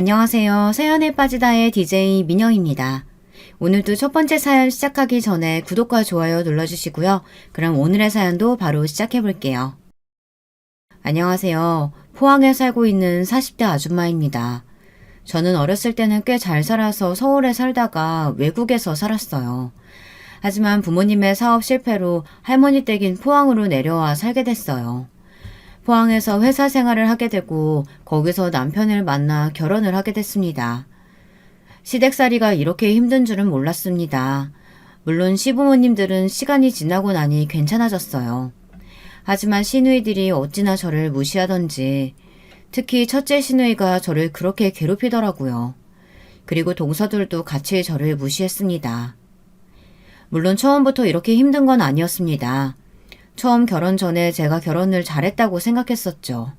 안녕하세요. 사연에 빠지다의 DJ 민영입니다. 오늘도 첫 번째 사연 시작하기 전에 구독과 좋아요 눌러주시고요. 그럼 오늘의 사연도 바로 시작해 볼게요. 안녕하세요. 포항에 살고 있는 40대 아줌마입니다. 저는 어렸을 때는 꽤 잘 살아서 서울에 살다가 외국에서 살았어요. 하지만 부모님의 사업 실패로 할머니 댁인 포항으로 내려와 살게 됐어요. 포항에서 회사 생활을 하게 되고 거기서 남편을 만나 결혼을 하게 됐습니다. 시댁살이가 이렇게 힘든 줄은 몰랐습니다. 물론 시부모님들은 시간이 지나고 나니 괜찮아졌어요. 하지만 시누이들이 어찌나 저를 무시하던지 특히 첫째 시누이가 저를 그렇게 괴롭히더라고요. 그리고 동서들도 같이 저를 무시했습니다. 물론 처음부터 이렇게 힘든 건 아니었습니다. 처음 결혼 전에 제가 결혼을 잘했다고 생각했었죠.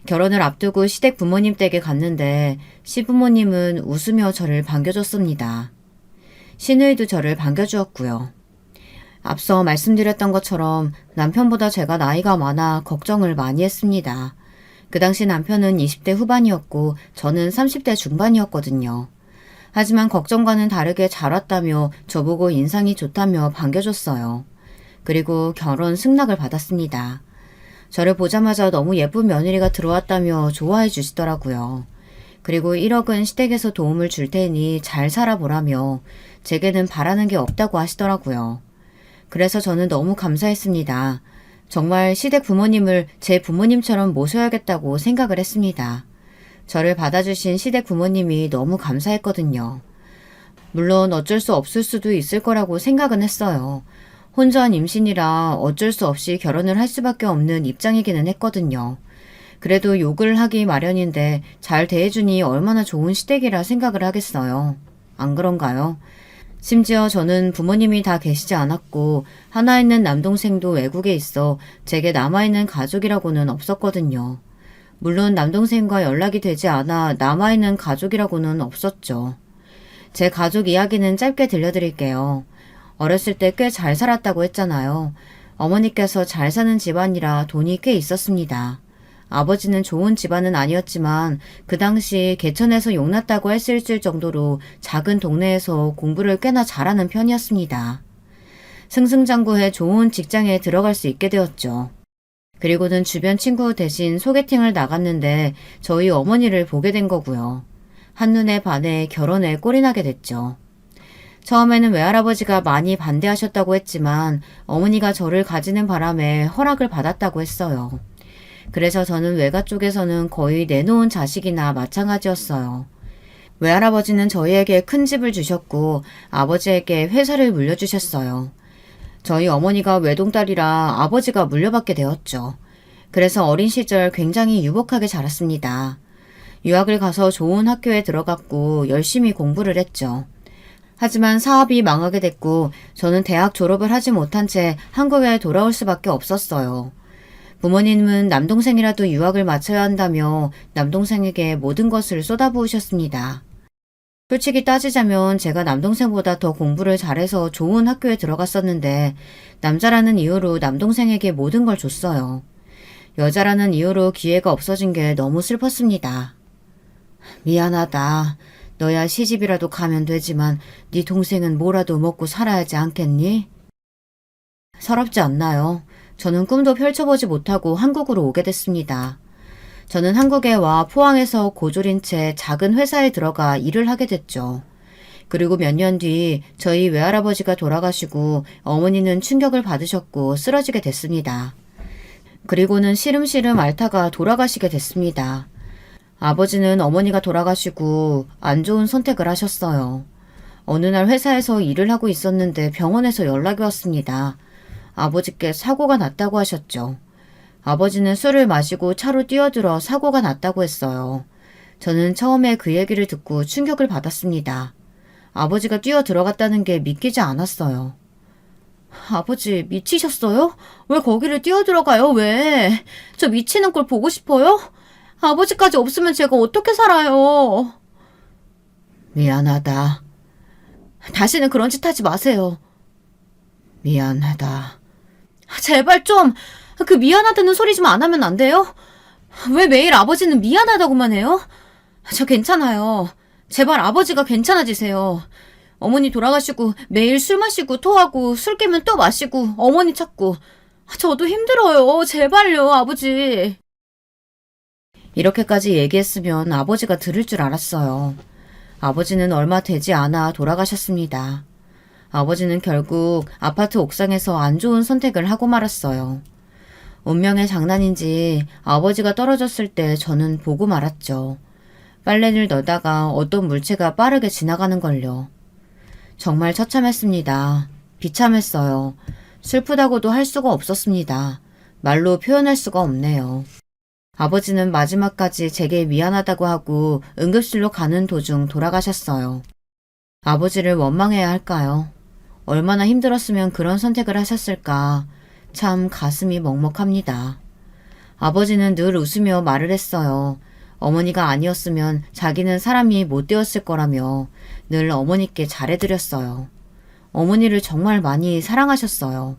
결혼을 앞두고 시댁 부모님 댁에 갔는데 시부모님은 웃으며 저를 반겨줬습니다. 시누이도 저를 반겨주었고요. 앞서 말씀드렸던 것처럼 남편보다 제가 나이가 많아 걱정을 많이 했습니다. 그 당시 남편은 20대 후반이었고 저는 30대 중반이었거든요. 하지만 걱정과는 다르게 잘 왔다며 저보고 인상이 좋다며 반겨줬어요. 그리고 결혼 승낙을 받았습니다. 저를 보자마자 너무 예쁜 며느리가 들어왔다며 좋아해 주시더라고요. 그리고 1억은 시댁에서 도움을 줄 테니 잘 살아보라며 제게는 바라는 게 없다고 하시더라고요. 그래서 저는 너무 감사했습니다. 정말 시댁 부모님을 제 부모님처럼 모셔야겠다고 생각을 했습니다. 저를 받아주신 시댁 부모님이 너무 감사했거든요. 물론 어쩔 수 없을 수도 있을 거라고 생각은 했어요. 혼전 임신이라 어쩔 수 없이 결혼을 할 수밖에 없는 입장이기는 했거든요. 그래도 욕을 하기 마련인데 잘 대해주니 얼마나 좋은 시댁이라 생각을 하겠어요. 안 그런가요? 심지어 저는 부모님이 다 계시지 않았고 하나 있는 남동생도 외국에 있어 제게 남아있는 가족이라고는 없었거든요. 물론 남동생과 연락이 되지 않아 남아있는 가족이라고는 없었죠. 제 가족 이야기는 짧게 들려드릴게요. 어렸을 때 꽤 잘 살았다고 했잖아요. 어머니께서 잘 사는 집안이라 돈이 꽤 있었습니다. 아버지는 좋은 집안은 아니었지만 그 당시 개천에서 용났다고 할 수 있을 정도로 작은 동네에서 공부를 꽤나 잘하는 편이었습니다. 승승장구해 좋은 직장에 들어갈 수 있게 되었죠. 그리고는 주변 친구 대신 소개팅을 나갔는데 저희 어머니를 보게 된 거고요. 한눈에 반해 결혼에 꼴이 나게 됐죠. 처음에는 외할아버지가 많이 반대하셨다고 했지만 어머니가 저를 가지는 바람에 허락을 받았다고 했어요. 그래서 저는 외가 쪽에서는 거의 내놓은 자식이나 마찬가지였어요. 외할아버지는 저희에게 큰 집을 주셨고 아버지에게 회사를 물려주셨어요. 저희 어머니가 외동딸이라 아버지가 물려받게 되었죠. 그래서 어린 시절 굉장히 유복하게 자랐습니다. 유학을 가서 좋은 학교에 들어갔고 열심히 공부를 했죠. 하지만 사업이 망하게 됐고 저는 대학 졸업을 하지 못한 채 한국에 돌아올 수밖에 없었어요. 부모님은 남동생이라도 유학을 마쳐야 한다며 남동생에게 모든 것을 쏟아부으셨습니다. 솔직히 따지자면 제가 남동생보다 더 공부를 잘해서 좋은 학교에 들어갔었는데 남자라는 이유로 남동생에게 모든 걸 줬어요. 여자라는 이유로 기회가 없어진 게 너무 슬펐습니다. 미안하다. 너야 시집이라도 가면 되지만 네 동생은 뭐라도 먹고 살아야지 않겠니? 서럽지 않나요? 저는 꿈도 펼쳐보지 못하고 한국으로 오게 됐습니다. 저는 한국에 와 포항에서 고졸인 채 작은 회사에 들어가 일을 하게 됐죠. 그리고 몇 년 뒤 저희 외할아버지가 돌아가시고 어머니는 충격을 받으셨고 쓰러지게 됐습니다. 그리고는 시름시름 앓다가 돌아가시게 됐습니다. 아버지는 어머니가 돌아가시고 안 좋은 선택을 하셨어요. 어느 날 회사에서 일을 하고 있었는데 병원에서 연락이 왔습니다. 아버지께 사고가 났다고 하셨죠. 아버지는 술을 마시고 차로 뛰어들어 사고가 났다고 했어요. 저는 처음에 그 얘기를 듣고 충격을 받았습니다. 아버지가 뛰어들어갔다는 게 믿기지 않았어요. 아버지 미치셨어요? 왜 거기를 뛰어들어가요? 왜? 저 미치는 걸 보고 싶어요? 아버지까지 없으면 제가 어떻게 살아요? 미안하다. 다시는 그런 짓 하지 마세요. 미안하다. 제발 좀 그 미안하다는 소리 좀 안 하면 안 돼요? 왜 매일 아버지는 미안하다고만 해요? 저 괜찮아요. 제발 아버지가 괜찮아지세요. 어머니 돌아가시고 매일 술 마시고 토하고 술 깨면 또 마시고 어머니 찾고 저도 힘들어요. 제발요, 아버지. 이렇게까지 얘기했으면 아버지가 들을 줄 알았어요. 아버지는 얼마 되지 않아 돌아가셨습니다. 아버지는 결국 아파트 옥상에서 안 좋은 선택을 하고 말았어요. 운명의 장난인지 아버지가 떨어졌을 때 저는 보고 말았죠. 빨래를 넣다가 어떤 물체가 빠르게 지나가는 걸요. 정말 처참했습니다. 비참했어요. 슬프다고도 할 수가 없었습니다. 말로 표현할 수가 없네요. 아버지는 마지막까지 제게 미안하다고 하고 응급실로 가는 도중 돌아가셨어요. 아버지를 원망해야 할까요? 얼마나 힘들었으면 그런 선택을 하셨을까. 참 가슴이 먹먹합니다. 아버지는 늘 웃으며 말을 했어요. 어머니가 아니었으면 자기는 사람이 못 되었을 거라며 늘 어머니께 잘해드렸어요. 어머니를 정말 많이 사랑하셨어요.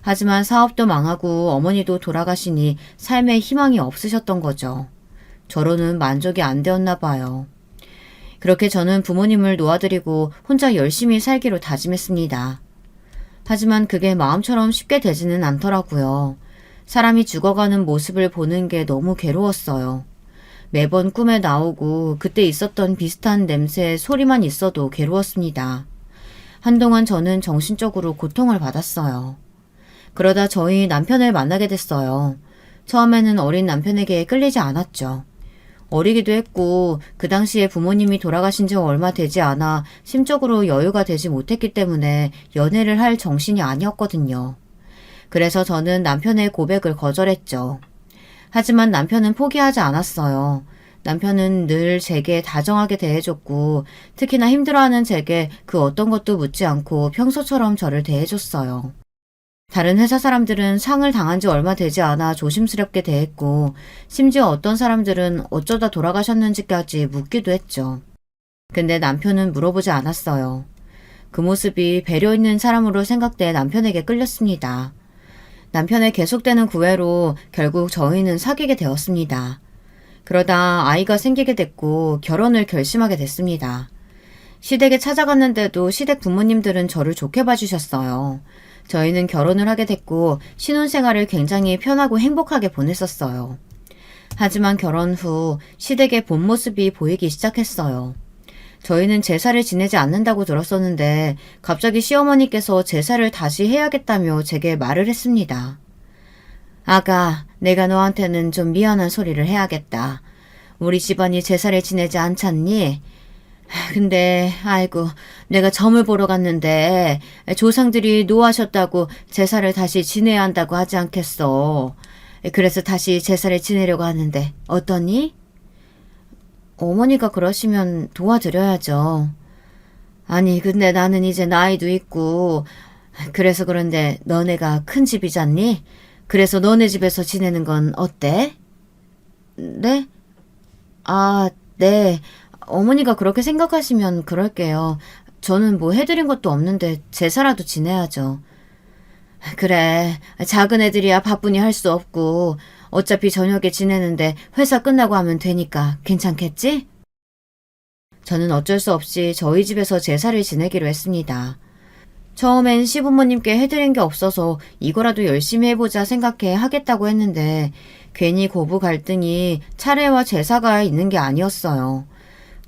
하지만 사업도 망하고 어머니도 돌아가시니 삶에 희망이 없으셨던 거죠. 저로는 만족이 안 되었나 봐요. 그렇게 저는 부모님을 놓아드리고 혼자 열심히 살기로 다짐했습니다. 하지만 그게 마음처럼 쉽게 되지는 않더라고요. 사람이 죽어가는 모습을 보는 게 너무 괴로웠어요. 매번 꿈에 나오고 그때 있었던 비슷한 냄새의 소리만 있어도 괴로웠습니다. 한동안 저는 정신적으로 고통을 받았어요. 그러다 저희 남편을 만나게 됐어요. 처음에는 어린 남편에게 끌리지 않았죠. 어리기도 했고 그 당시에 부모님이 돌아가신 지 얼마 되지 않아 심적으로 여유가 되지 못했기 때문에 연애를 할 정신이 아니었거든요. 그래서 저는 남편의 고백을 거절했죠. 하지만 남편은 포기하지 않았어요. 남편은 늘 제게 다정하게 대해줬고 특히나 힘들어하는 제게 그 어떤 것도 묻지 않고 평소처럼 저를 대해줬어요. 다른 회사 사람들은 상을 당한 지 얼마 되지 않아 조심스럽게 대했고 심지어 어떤 사람들은 어쩌다 돌아가셨는지까지 묻기도 했죠. 근데 남편은 물어보지 않았어요. 그 모습이 배려 있는 사람으로 생각돼 남편에게 끌렸습니다. 남편의 계속되는 구애로 결국 저희는 사귀게 되었습니다. 그러다 아이가 생기게 됐고 결혼을 결심하게 됐습니다. 시댁에 찾아갔는데도 시댁 부모님들은 저를 좋게 봐주셨어요. 저희는 결혼을 하게 됐고 신혼생활을 굉장히 편하고 행복하게 보냈었어요. 하지만 결혼 후 시댁의 본 모습이 보이기 시작했어요. 저희는 제사를 지내지 않는다고 들었었는데 갑자기 시어머니께서 제사를 다시 해야겠다며 제게 말을 했습니다. 아가, 내가 너한테는 좀 미안한 소리를 해야겠다. 우리 집안이 제사를 지내지 않잖니? 근데 아이고 내가 점을 보러 갔는데 조상들이 노하셨다고 제사를 다시 지내야 한다고 하지 않겠어. 그래서 다시 제사를 지내려고 하는데 어떠니? 어머니가 그러시면 도와드려야죠. 아니 근데 나는 이제 나이도 있고 그래서 그런데 너네가 큰 집이잖니? 그래서 너네 집에서 지내는 건 어때? 네? 아, 네. 어머니가 그렇게 생각하시면 그럴게요. 저는 뭐 해드린 것도 없는데 제사라도 지내야죠. 그래, 작은 애들이야 바쁘니 할 수 없고 어차피 저녁에 지내는데 회사 끝나고 하면 되니까 괜찮겠지? 저는 어쩔 수 없이 저희 집에서 제사를 지내기로 했습니다. 처음엔 시부모님께 해드린 게 없어서 이거라도 열심히 해보자 생각해 하겠다고 했는데 괜히 고부 갈등이 차례와 제사가 있는 게 아니었어요.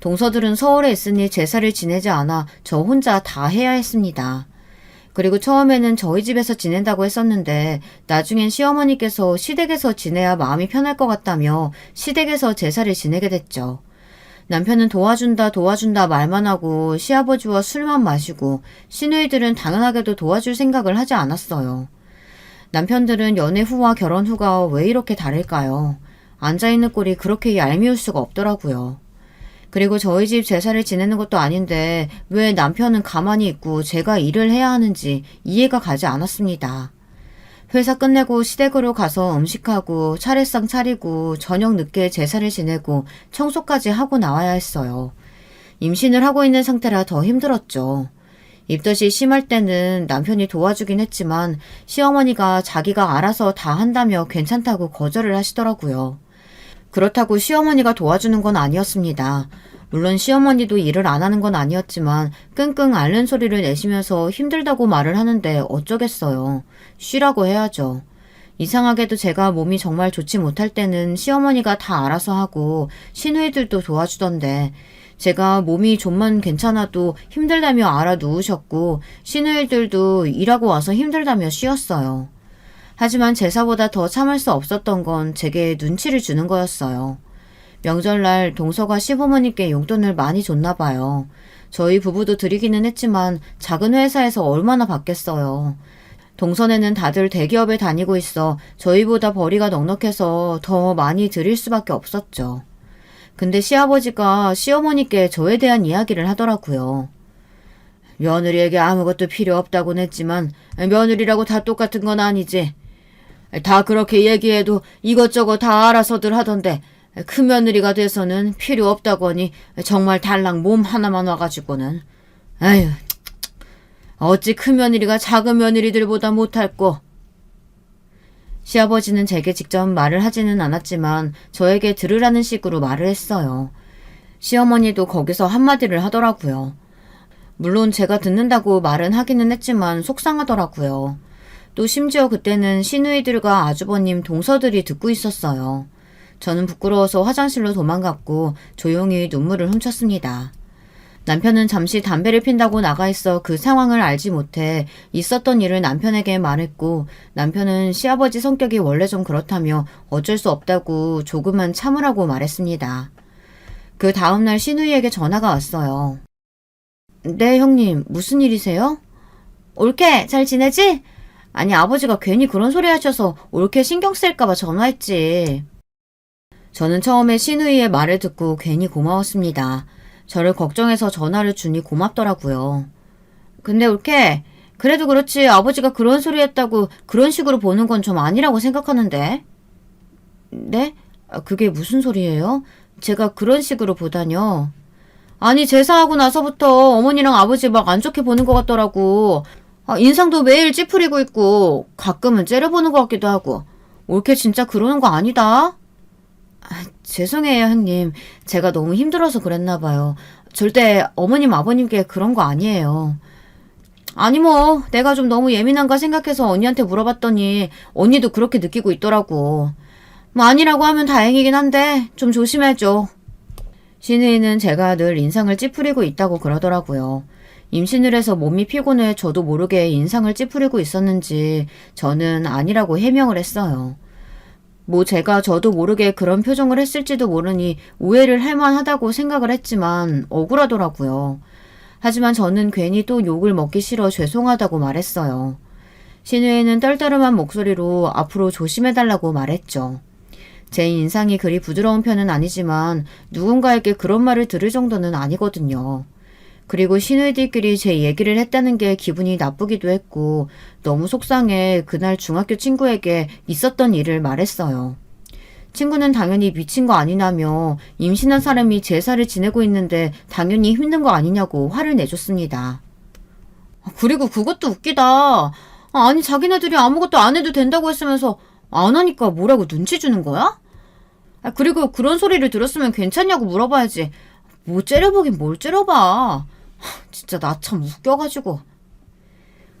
동서들은 서울에 있으니 제사를 지내지 않아 저 혼자 다 해야 했습니다. 그리고 처음에는 저희 집에서 지낸다고 했었는데 나중엔 시어머니께서 시댁에서 지내야 마음이 편할 것 같다며 시댁에서 제사를 지내게 됐죠. 남편은 도와준다 말만 하고 시아버지와 술만 마시고 시누이들은 당연하게도 도와줄 생각을 하지 않았어요. 남편들은 연애 후와 결혼 후가 왜 이렇게 다를까요? 앉아있는 꼴이 그렇게 얄미울 수가 없더라고요. 그리고 저희 집 제사를 지내는 것도 아닌데 왜 남편은 가만히 있고 제가 일을 해야 하는지 이해가 가지 않았습니다. 회사 끝내고 시댁으로 가서 음식하고 차례상 차리고 저녁 늦게 제사를 지내고 청소까지 하고 나와야 했어요. 임신을 하고 있는 상태라 더 힘들었죠. 입덧이 심할 때는 남편이 도와주긴 했지만 시어머니가 자기가 알아서 다 한다며 괜찮다고 거절을 하시더라고요. 그렇다고 시어머니가 도와주는 건 아니었습니다. 물론 시어머니도 일을 안 하는 건 아니었지만 끙끙 앓는 소리를 내시면서 힘들다고 말을 하는데 어쩌겠어요. 쉬라고 해야죠. 이상하게도 제가 몸이 정말 좋지 못할 때는 시어머니가 다 알아서 하고 시누이들도 도와주던데 제가 몸이 좀만 괜찮아도 힘들다며 알아 누우셨고 시누이들도 일하고 와서 힘들다며 쉬었어요. 하지만 제사보다 더 참을 수 없었던 건 제게 눈치를 주는 거였어요. 명절날 동서가 시부모님께 용돈을 많이 줬나 봐요. 저희 부부도 드리기는 했지만 작은 회사에서 얼마나 받겠어요. 동선에는 다들 대기업에 다니고 있어 저희보다 벌이가 넉넉해서 더 많이 드릴 수밖에 없었죠. 근데 시아버지가 시어머니께 저에 대한 이야기를 하더라고요. 며느리에게 아무것도 필요 없다고는 했지만 며느리라고 다 똑같은 건 아니지. 다 그렇게 얘기해도 이것저것 다 알아서들 하던데 큰 며느리가 돼서는 필요 없다고 하니 정말 달랑 몸 하나만 와가지고는. 아휴, 어찌 큰 며느리가 작은 며느리들보다 못할꼬. 시아버지는 제게 직접 말을 하지는 않았지만 저에게 들으라는 식으로 말을 했어요. 시어머니도 거기서 한마디를 하더라고요. 물론 제가 듣는다고 말은 하기는 했지만 속상하더라고요. 또 심지어 그때는 시누이들과 아주버님 동서들이 듣고 있었어요. 저는 부끄러워서 화장실로 도망갔고 조용히 눈물을 훔쳤습니다. 남편은 잠시 담배를 핀다고 나가 있어 그 상황을 알지 못해 있었던 일을 남편에게 말했고 남편은 시아버지 성격이 원래 좀 그렇다며 어쩔 수 없다고 조금만 참으라고 말했습니다. 그 다음날 시누이에게 전화가 왔어요. 네, 형님, 무슨 일이세요? 올케, 잘 지내지? 아니, 아버지가 괜히 그런 소리 하셔서 올케 신경 쓸까봐 전화했지. 저는 처음에 시누이의 말을 듣고 괜히 고마웠습니다. 저를 걱정해서 전화를 주니 고맙더라고요. 근데 올케, 그래도 그렇지 아버지가 그런 소리 했다고 그런 식으로 보는 건 좀 아니라고 생각하는데. 네? 그게 무슨 소리예요? 제가 그런 식으로 보다뇨. 아니, 제사하고 나서부터 어머니랑 아버지 막 안 좋게 보는 것 같더라고. 인상도 매일 찌푸리고 있고 가끔은 째려보는 것 같기도 하고. 올케 진짜 그러는 거 아니다? 죄송해요, 형님. 제가 너무 힘들어서 그랬나 봐요. 절대 어머님, 아버님께 그런 거 아니에요. 아니 뭐 내가 좀 너무 예민한가 생각해서 언니한테 물어봤더니 언니도 그렇게 느끼고 있더라고. 뭐 아니라고 하면 다행이긴 한데 좀 조심해줘. 시누이는 제가 늘 인상을 찌푸리고 있다고 그러더라고요. 임신을 해서 몸이 피곤해 저도 모르게 인상을 찌푸리고 있었는지 저는 아니라고 해명을 했어요. 뭐 제가 저도 모르게 그런 표정을 했을지도 모르니 오해를 할 만하다고 생각을 했지만 억울하더라고요. 하지만 저는 괜히 또 욕을 먹기 싫어 죄송하다고 말했어요. 시누이는 떨떠름한 목소리로 앞으로 조심해달라고 말했죠. 제 인상이 그리 부드러운 편은 아니지만 누군가에게 그런 말을 들을 정도는 아니거든요. 그리고 시누이들끼리 제 얘기를 했다는 게 기분이 나쁘기도 했고 너무 속상해 그날 중학교 친구에게 있었던 일을 말했어요. 친구는 당연히 미친 거 아니냐며 임신한 사람이 제사를 지내고 있는데 당연히 힘든 거 아니냐고 화를 내줬습니다. 그리고 그것도 웃기다. 아니 자기네들이 아무것도 안 해도 된다고 했으면서 안 하니까 뭐라고 눈치 주는 거야? 그리고 그런 소리를 들었으면 괜찮냐고 물어봐야지. 뭐 째려보긴 뭘 째려봐. 진짜 나 참 웃겨가지고.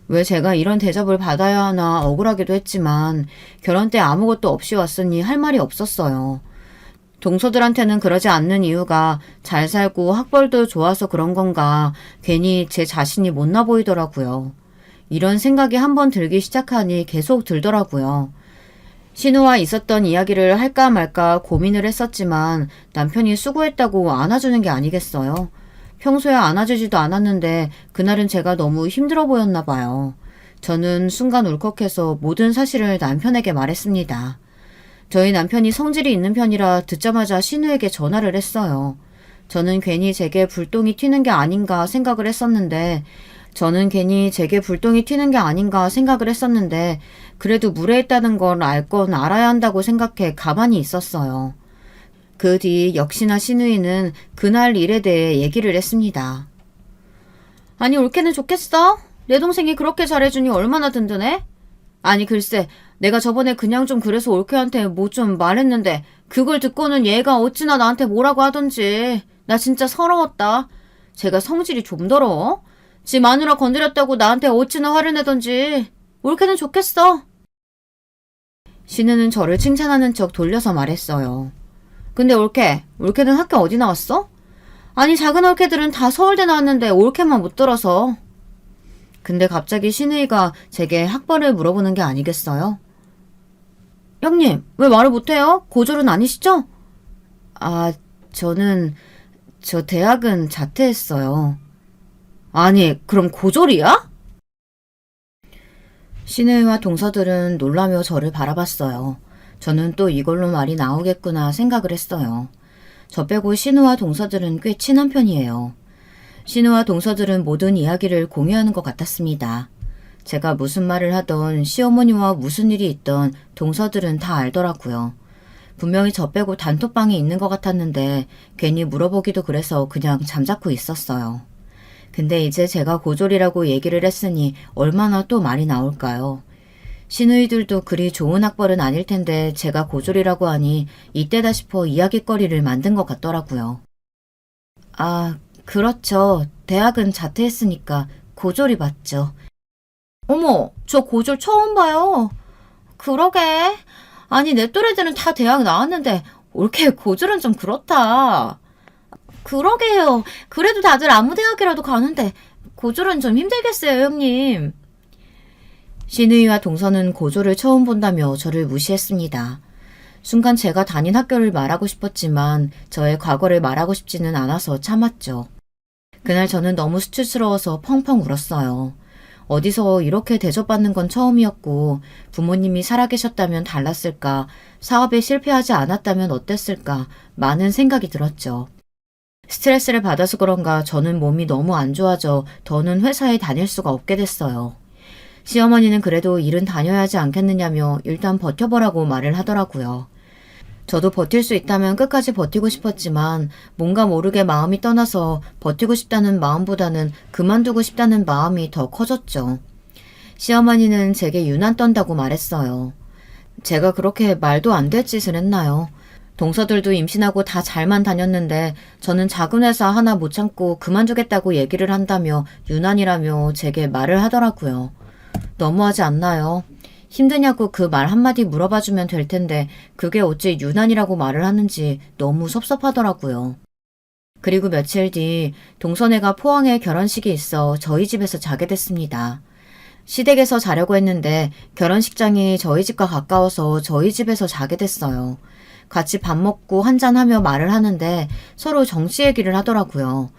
왜 제가 이런 대접을 받아야 하나 억울하기도 했지만 결혼 때 아무것도 없이 왔으니 할 말이 없었어요. 동서들한테는 그러지 않는 이유가 잘 살고 학벌도 좋아서 그런 건가 괜히 제 자신이 못나 보이더라고요. 이런 생각이 한번 들기 시작하니 계속 들더라고요. 신우와 있었던 이야기를 할까 말까 고민을 했었지만 남편이 수고했다고 안아주는 게 아니겠어요. 평소에 안아주지도 않았는데 그날은 제가 너무 힘들어 보였나 봐요. 저는 순간 울컥해서 모든 사실을 남편에게 말했습니다. 저희 남편이 성질이 있는 편이라 듣자마자 신우에게 전화를 했어요. 저는 괜히 제게 불똥이 튀는 게 아닌가 생각을 했었는데 그래도 무례했다는 걸 알 건 알아야 한다고 생각해 가만히 있었어요. 그 뒤 역시나 시누이는 그날 일에 대해 얘기를 했습니다. 아니 올케는 좋겠어? 내 동생이 그렇게 잘해주니 얼마나 든든해? 아니 글쎄 내가 저번에 그냥 좀 그래서 올케한테 뭐 좀 말했는데 그걸 듣고는 얘가 어찌나 나한테 뭐라고 하던지. 나 진짜 서러웠다. 제가 성질이 좀 더러워? 지 마누라 건드렸다고 나한테 어찌나 화를 내던지. 올케는 좋겠어. 신우는 저를 칭찬하는 척 돌려서 말했어요. 근데 올케는 학교 어디 나왔어? 아니 작은 올케들은 다 서울대 나왔는데 올케만 못 들어서. 근데 갑자기 신우이가 제게 학벌을 물어보는 게 아니겠어요? 형님, 왜 말을 못해요? 고졸은 아니시죠? 아, 저 대학은 자퇴했어요. 아니, 그럼 고졸이야? 신우이와 동서들은 놀라며 저를 바라봤어요. 저는 또 이걸로 말이 나오겠구나 생각을 했어요. 저 빼고 신우와 동서들은 꽤 친한 편이에요. 신우와 동서들은 모든 이야기를 공유하는 것 같았습니다. 제가 무슨 말을 하던 시어머니와 무슨 일이 있던 동서들은 다 알더라고요. 분명히 저 빼고 단톡방에 있는 것 같았는데 괜히 물어보기도 그래서 그냥 잠자코 있었어요. 근데 이제 제가 고졸이라고 얘기를 했으니 얼마나 또 말이 나올까요? 시누이들도 그리 좋은 학벌은 아닐 텐데 제가 고졸이라고 하니 이때다 싶어 이야깃거리를 만든 것 같더라고요. 아, 그렇죠. 대학은 자퇴했으니까 고졸이 맞죠. 어머, 저 고졸 처음 봐요. 그러게. 아니, 내 또래들은 다 대학 나왔는데 올케 고졸은 좀 그렇다. 그러게요. 그래도 다들 아무 대학이라도 가는데 고졸은 좀 힘들겠어요, 형님. 신우이와 동서는 고졸을 처음 본다며 저를 무시했습니다. 순간 제가 다닌 학교를 말하고 싶었지만 저의 과거를 말하고 싶지는 않아서 참았죠. 그날 저는 너무 수치스러워서 펑펑 울었어요. 어디서 이렇게 대접받는 건 처음이었고 부모님이 살아계셨다면 달랐을까, 사업에 실패하지 않았다면 어땠을까 많은 생각이 들었죠. 스트레스를 받아서 그런가 저는 몸이 너무 안 좋아져 더는 회사에 다닐 수가 없게 됐어요. 시어머니는 그래도 일은 다녀야 하지 않겠느냐며 일단 버텨보라고 말을 하더라고요. 저도 버틸 수 있다면 끝까지 버티고 싶었지만 뭔가 모르게 마음이 떠나서 버티고 싶다는 마음보다는 그만두고 싶다는 마음이 더 커졌죠. 시어머니는 제게 유난 떤다고 말했어요. 제가 그렇게 말도 안 될 짓을 했나요? 동서들도 임신하고 다 잘만 다녔는데 저는 작은 회사 하나 못 참고 그만두겠다고 얘기를 한다며 유난이라며 제게 말을 하더라고요. 너무하지 않나요? 힘드냐고 그 말 한마디 물어봐주면 될 텐데 그게 어찌 유난이라고 말을 하는지 너무 섭섭하더라고요. 그리고 며칠 뒤 동서네가 포항에 결혼식이 있어 저희 집에서 자게 됐습니다. 시댁에서 자려고 했는데 결혼식장이 저희 집과 가까워서 저희 집에서 자게 됐어요. 같이 밥 먹고 한잔하며 말을 하는데 서로 정치 얘기를 하더라고요.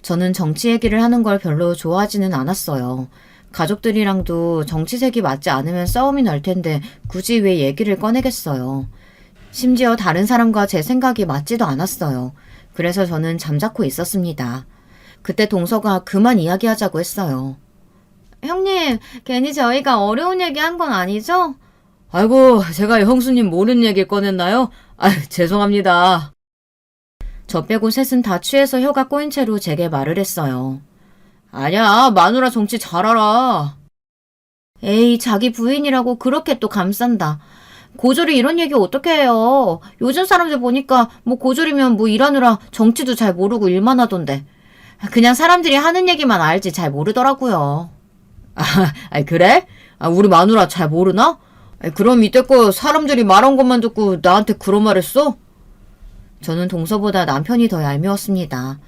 저는 정치 얘기를 하는 걸 별로 좋아하지는 않았어요. 가족들이랑도 정치색이 맞지 않으면 싸움이 날 텐데 굳이 왜 얘기를 꺼내겠어요. 심지어 다른 사람과 제 생각이 맞지도 않았어요. 그래서 저는 잠자코 있었습니다. 그때 동서가 그만 이야기하자고 했어요. 형님, 괜히 저희가 어려운 얘기 한 건 아니죠? 아이고, 제가 형수님 모르는 얘기를 꺼냈나요? 죄송합니다. 저 빼고 셋은 다 취해서 혀가 꼬인 채로 제게 말을 했어요. 아니야, 마누라 정치 잘 알아. 에이, 자기 부인이라고 그렇게 또 감싼다. 고졸이 이런 얘기 어떻게 해요? 요즘 사람들 보니까 뭐 고졸이면 뭐 일하느라 정치도 잘 모르고 일만 하던데. 그냥 사람들이 하는 얘기만 알지 잘 모르더라고요. 그래? 우리 마누라 잘 모르나? 그럼 이때껏 사람들이 말한 것만 듣고 나한테 그런 말 했어? 저는 동서보다 남편이 더 얄미웠습니다.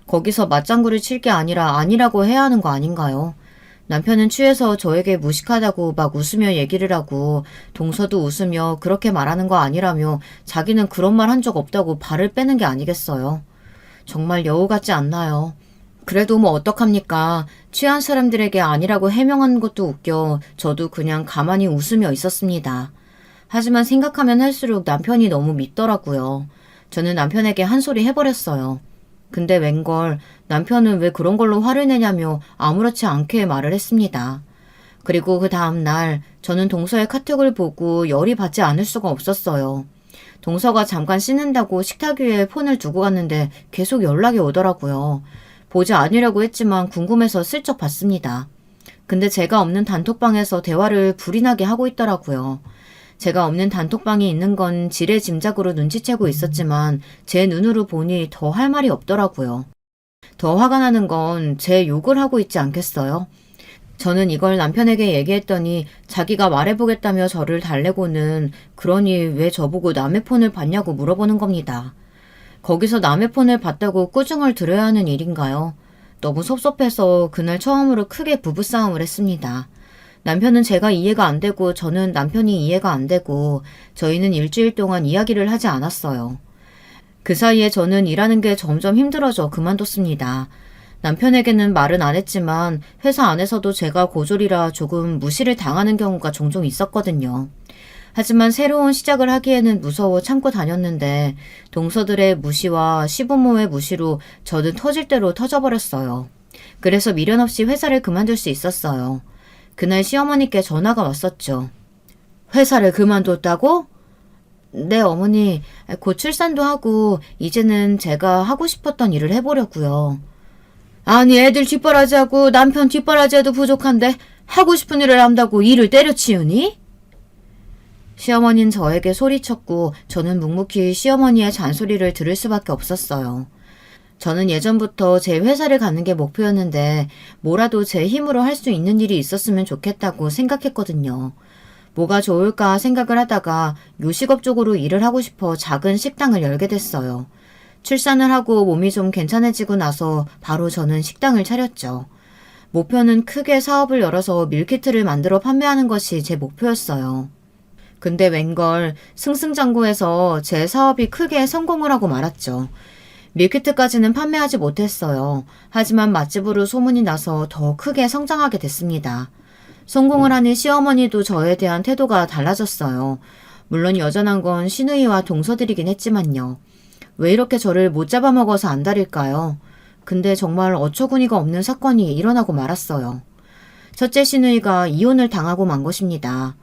거기서 맞장구를 칠 게 아니라 아니라고 해야 하는 거 아닌가요? 남편은 취해서 저에게 무식하다고 막 웃으며 얘기를 하고 동서도 웃으며 그렇게 말하는 거 아니라며 자기는 그런 말 한 적 없다고 발을 빼는 게 아니겠어요. 정말 여우 같지 않나요? 그래도 뭐 어떡합니까? 취한 사람들에게 아니라고 해명하는 것도 웃겨 저도 그냥 가만히 웃으며 있었습니다. 하지만 생각하면 할수록 남편이 너무 밉더라고요. 저는 남편에게 한 소리 해버렸어요. 근데 웬걸 남편은 왜 그런 걸로 화를 내냐며 아무렇지 않게 말을 했습니다. 그리고 그 다음 날 저는 동서의 카톡을 보고 열이 받지 않을 수가 없었어요. 동서가 잠깐 씻는다고 식탁 위에 폰을 두고 갔는데 계속 연락이 오더라고요. 보지 않으려고 했지만 궁금해서 슬쩍 봤습니다. 근데 제가 없는 단톡방에서 대화를 불이 나게 하고 있더라고요. 제가 없는 단톡방이 있는 건 지레짐작으로 눈치채고 있었지만 제 눈으로 보니 더 할 말이 없더라고요. 더 화가 나는 건 제 욕을 하고 있지 않겠어요? 저는 이걸 남편에게 얘기했더니 자기가 말해보겠다며 저를 달래고는 그러니 왜 저보고 남의 폰을 봤냐고 물어보는 겁니다. 거기서 남의 폰을 봤다고 꾸중을 들어야 하는 일인가요? 너무 섭섭해서 그날 처음으로 크게 부부싸움을 했습니다. 남편은 제가 이해가 안 되고 저는 남편이 이해가 안 되고 저희는 일주일 동안 이야기를 하지 않았어요. 그 사이에 저는 일하는 게 점점 힘들어져 그만뒀습니다. 남편에게는 말은 안 했지만 회사 안에서도 제가 고졸이라 조금 무시를 당하는 경우가 종종 있었거든요. 하지만 새로운 시작을 하기에는 무서워 참고 다녔는데 동서들의 무시와 시부모의 무시로 저는 터질 대로 터져버렸어요. 그래서 미련 없이 회사를 그만둘 수 있었어요. 그날 시어머니께 전화가 왔었죠. 회사를 그만뒀다고? 네, 어머니. 곧 출산도 하고 이제는 제가 하고 싶었던 일을 해보려고요. 아니, 애들 뒷바라지하고 남편 뒷바라지해도 부족한데 하고 싶은 일을 한다고 일을 때려치우니? 시어머니는 저에게 소리쳤고 저는 묵묵히 시어머니의 잔소리를 들을 수밖에 없었어요. 저는 예전부터 제 회사를 가는 게 목표였는데 뭐라도 제 힘으로 할 수 있는 일이 있었으면 좋겠다고 생각했거든요. 뭐가 좋을까 생각을 하다가 요식업 쪽으로 일을 하고 싶어 작은 식당을 열게 됐어요. 출산을 하고 몸이 좀 괜찮아지고 나서 바로 저는 식당을 차렸죠. 목표는 크게 사업을 열어서 밀키트를 만들어 판매하는 것이 제 목표였어요. 근데 웬걸 승승장구해서 제 사업이 크게 성공을 하고 말았죠. 밀키트까지는 판매하지 못했어요. 하지만 맛집으로 소문이 나서 더 크게 성장하게 됐습니다. 성공을 하니 시어머니도 저에 대한 태도가 달라졌어요. 물론 여전한 건 시누이와 동서들이긴 했지만요. 왜 이렇게 저를 못 잡아먹어서 안달일까요? 근데 정말 어처구니가 없는 사건이 일어나고 말았어요. 첫째 시누이가 이혼을 당하고 만 것입니다.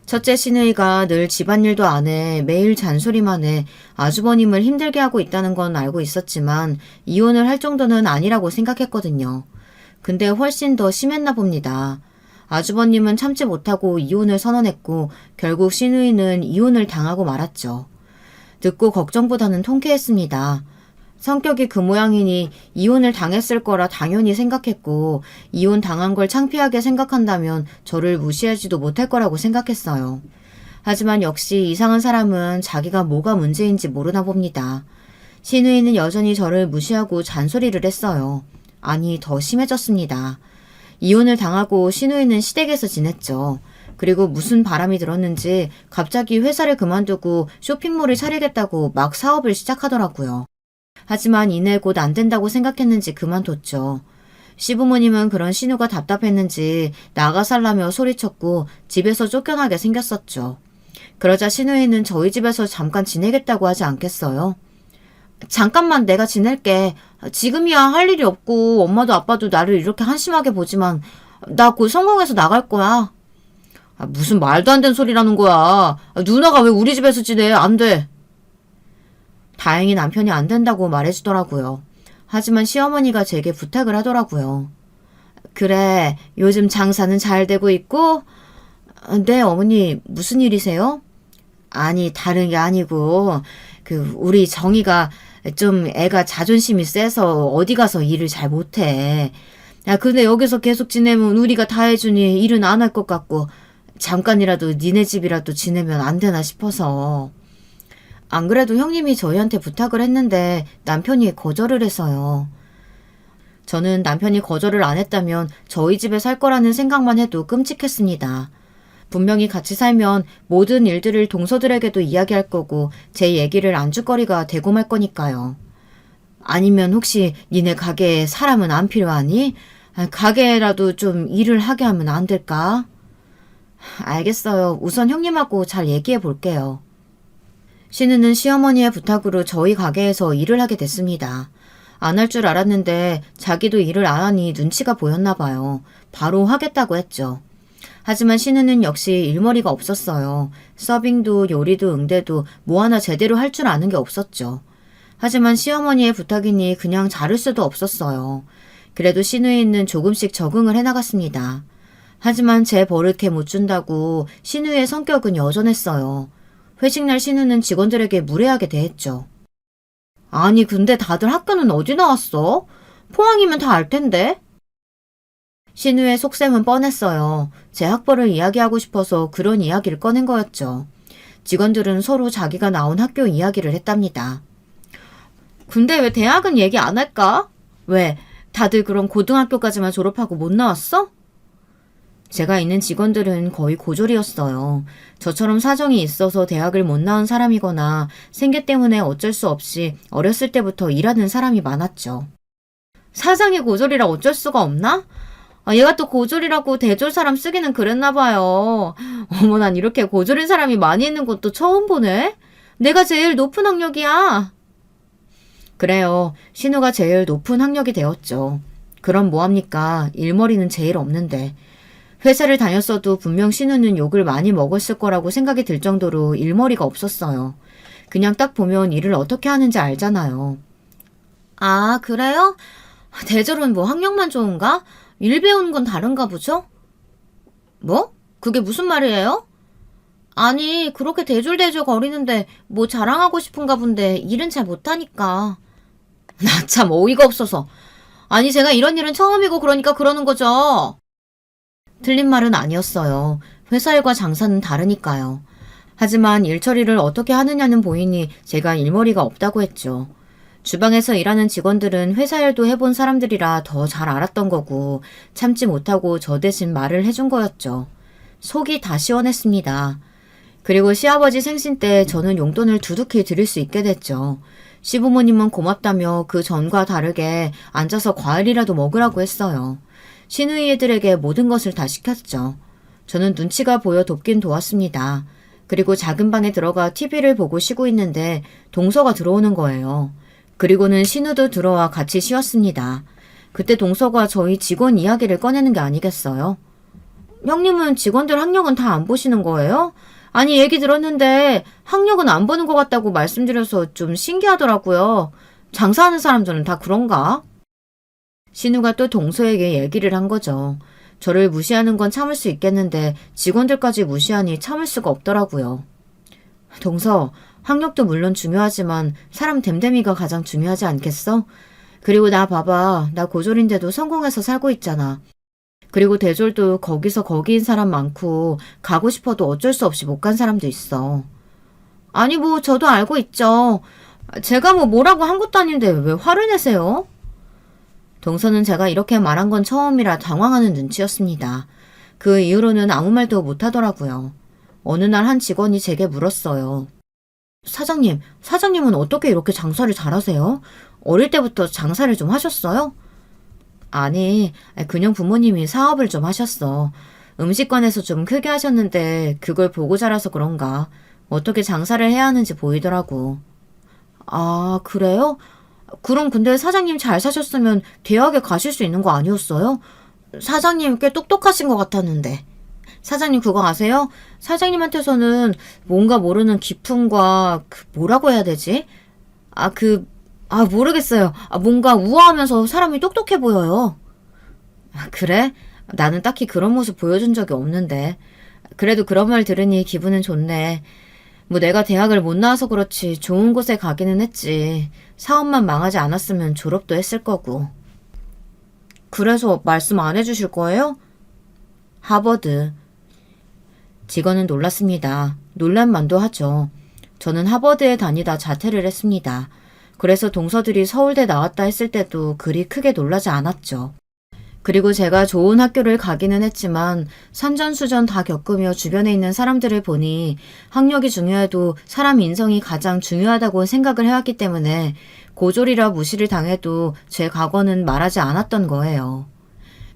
첫째 시누이가 늘 집안일도 안 해 매일 잔소리만 해 아주버님을 힘들게 하고 있다는 건 알고 있었지만 이혼을 할 정도는 아니라고 생각했거든요. 근데 훨씬 더 심했나 봅니다. 아주버님은 참지 못하고 이혼을 선언했고 결국 시누이는 이혼을 당하고 말았죠. 듣고 걱정보다는 통쾌했습니다. 성격이 그 모양이니 이혼을 당했을 거라 당연히 생각했고 이혼 당한 걸 창피하게 생각한다면 저를 무시하지도 못할 거라고 생각했어요. 하지만 역시 이상한 사람은 자기가 뭐가 문제인지 모르나 봅니다. 시누이는 여전히 저를 무시하고 잔소리를 했어요. 아니, 더 심해졌습니다. 이혼을 당하고 시누이는 시댁에서 지냈죠. 그리고 무슨 바람이 들었는지 갑자기 회사를 그만두고 쇼핑몰을 차리겠다고 막 사업을 시작하더라고요. 하지만 이내 곧 안 된다고 생각했는지 그만뒀죠. 시부모님은 그런 신우가 답답했는지 나가 살라며 소리쳤고 집에서 쫓겨나게 생겼었죠. 그러자 시누이는 저희 집에서 잠깐 지내겠다고 하지 않겠어요? 잠깐만 내가 지낼게. 지금이야 할 일이 없고 엄마도 아빠도 나를 이렇게 한심하게 보지만 나 곧 성공해서 나갈 거야. 무슨 말도 안 되는 소리라는 거야. 누나가 왜 우리 집에서 지내? 안 돼. 다행히 남편이 안 된다고 말해주더라고요. 하지만 시어머니가 제게 부탁을 하더라고요. 그래, 요즘 장사는 잘 되고 있고? 네, 어머니, 무슨 일이세요? 아니, 다른 게 아니고, 우리 정이가 좀 애가 자존심이 세서 어디 가서 일을 잘 못해. 야, 근데 여기서 계속 지내면 우리가 다 해주니 일은 안 할 것 같고, 잠깐이라도 니네 집이라도 지내면 안 되나 싶어서. 안 그래도 형님이 저희한테 부탁을 했는데 남편이 거절을 해서요. 저는 남편이 거절을 안 했다면 저희 집에 살 거라는 생각만 해도 끔찍했습니다. 분명히 같이 살면 모든 일들을 동서들에게도 이야기할 거고 제 얘기를 안주거리가 되고 말 거니까요. 아니면 혹시 니네 가게에 사람은 안 필요하니? 가게라도 좀 일을 하게 하면 안 될까? 알겠어요. 우선 형님하고 잘 얘기해 볼게요. 신우는 시어머니의 부탁으로 저희 가게에서 일을 하게 됐습니다. 안 할 줄 알았는데 자기도 일을 안 하니 눈치가 보였나 봐요. 바로 하겠다고 했죠. 하지만 신우는 역시 일머리가 없었어요. 서빙도 요리도 응대도 뭐 하나 제대로 할 줄 아는 게 없었죠. 하지만 시어머니의 부탁이니 그냥 자를 수도 없었어요. 그래도 신우이는 조금씩 적응을 해나갔습니다. 하지만 제 버릇해 못 준다고 신우의 성격은 여전했어요. 회식날 신우는 직원들에게 무례하게 대했죠. 아니 근데 다들 학교는 어디 나왔어? 포항이면 다 알 텐데. 신우의 속셈은 뻔했어요. 제 학벌을 이야기하고 싶어서 그런 이야기를 꺼낸 거였죠. 직원들은 서로 자기가 나온 학교 이야기를 했답니다. 근데 왜 대학은 얘기 안 할까? 왜? 다들 그럼 고등학교까지만 졸업하고 못 나왔어? 제가 있는 직원들은 거의 고졸이었어요. 저처럼 사정이 있어서 대학을 못 나온 사람이거나 생계 때문에 어쩔 수 없이 어렸을 때부터 일하는 사람이 많았죠. 사장이 고졸이라 어쩔 수가 없나? 얘가 또 고졸이라고 대졸 사람 쓰기는 그랬나 봐요. 어머, 난 이렇게 고졸인 사람이 많이 있는 것도 처음 보네. 내가 제일 높은 학력이야. 그래요. 신우가 제일 높은 학력이 되었죠. 그럼 뭐합니까? 일머리는 제일 없는데. 회사를 다녔어도 분명 신우는 욕을 많이 먹었을 거라고 생각이 들 정도로 일머리가 없었어요. 그냥 딱 보면 일을 어떻게 하는지 알잖아요. 아, 그래요? 대졸은 뭐 학력만 좋은가? 일 배우는 건 다른가 보죠? 뭐? 그게 무슨 말이에요? 아니, 그렇게 대졸대졸 거리는데 뭐 자랑하고 싶은가 본데 일은 잘 못하니까. 나 참 어이가 없어서. 아니, 제가 이런 일은 처음이고 그러니까 그러는 거죠. 틀린 말은 아니었어요. 회사 일과 장사는 다르니까요. 하지만 일 처리를 어떻게 하느냐는 보이니 제가 일머리가 없다고 했죠. 주방에서 일하는 직원들은 회사 일도 해본 사람들이라 더 잘 알았던 거고 참지 못하고 저 대신 말을 해준 거였죠. 속이 다 시원했습니다. 그리고 시아버지 생신 때 저는 용돈을 두둑히 드릴 수 있게 됐죠. 시부모님은 고맙다며 그 전과 다르게 앉아서 과일이라도 먹으라고 했어요. 시누이 애들에게 모든 것을 다 시켰죠. 저는 눈치가 보여 돕긴 도왔습니다. 그리고 작은 방에 들어가 TV를 보고 쉬고 있는데 동서가 들어오는 거예요. 그리고는 신우도 들어와 같이 쉬었습니다. 그때 동서가 저희 직원 이야기를 꺼내는 게 아니겠어요? 형님은 직원들 학력은 다 안 보시는 거예요? 아니 얘기 들었는데 학력은 안 보는 것 같다고 말씀드려서 좀 신기하더라고요. 장사하는 사람들은 다 그런가? 신우가 또 동서에게 얘기를 한 거죠. 저를 무시하는 건 참을 수 있겠는데 직원들까지 무시하니 참을 수가 없더라고요. 동서, 학력도 물론 중요하지만 사람 됨됨이가 가장 중요하지 않겠어? 그리고 나 봐봐. 나 고졸인데도 성공해서 살고 있잖아. 그리고 대졸도 거기서 거기인 사람 많고 가고 싶어도 어쩔 수 없이 못 간 사람도 있어. 아니 뭐 저도 알고 있죠. 제가 뭐 뭐라고 한 것도 아닌데 왜 화를 내세요? 동서는 제가 이렇게 말한 건 처음이라 당황하는 눈치였습니다. 그 이후로는 아무 말도 못하더라고요. 어느 날 한 직원이 제게 물었어요. 사장님은 어떻게 이렇게 장사를 잘하세요? 어릴 때부터 장사를 좀 하셨어요? 아니, 그냥 부모님이 사업을 좀 하셨어. 음식관에서 좀 크게 하셨는데 그걸 보고 자라서 그런가. 어떻게 장사를 해야 하는지 보이더라고. 아, 그래요? 그럼 근데 사장님 잘 사셨으면 대학에 가실 수 있는 거 아니었어요? 사장님 꽤 똑똑하신 것 같았는데. 사장님 그거 아세요? 사장님한테서는 뭔가 모르는 기품과 뭐라고 해야 되지? 모르겠어요. 뭔가 우아하면서 사람이 똑똑해 보여요. 그래? 나는 딱히 그런 모습 보여준 적이 없는데. 그래도 그런 말 들으니 기분은 좋네. 뭐 내가 대학을 못 나와서 그렇지 좋은 곳에 가기는 했지. 사업만 망하지 않았으면 졸업도 했을 거고. 그래서 말씀 안 해주실 거예요? 하버드. 직원은 놀랐습니다. 놀란만도 하죠. 저는 하버드에 다니다 자퇴를 했습니다. 그래서 동서들이 서울대 나왔다 했을 때도 그리 크게 놀라지 않았죠. 그리고 제가 좋은 학교를 가기는 했지만 산전수전 다 겪으며 주변에 있는 사람들을 보니 학력이 중요해도 사람 인성이 가장 중요하다고 생각을 해왔기 때문에 고졸이라 무시를 당해도 제 과거는 말하지 않았던 거예요.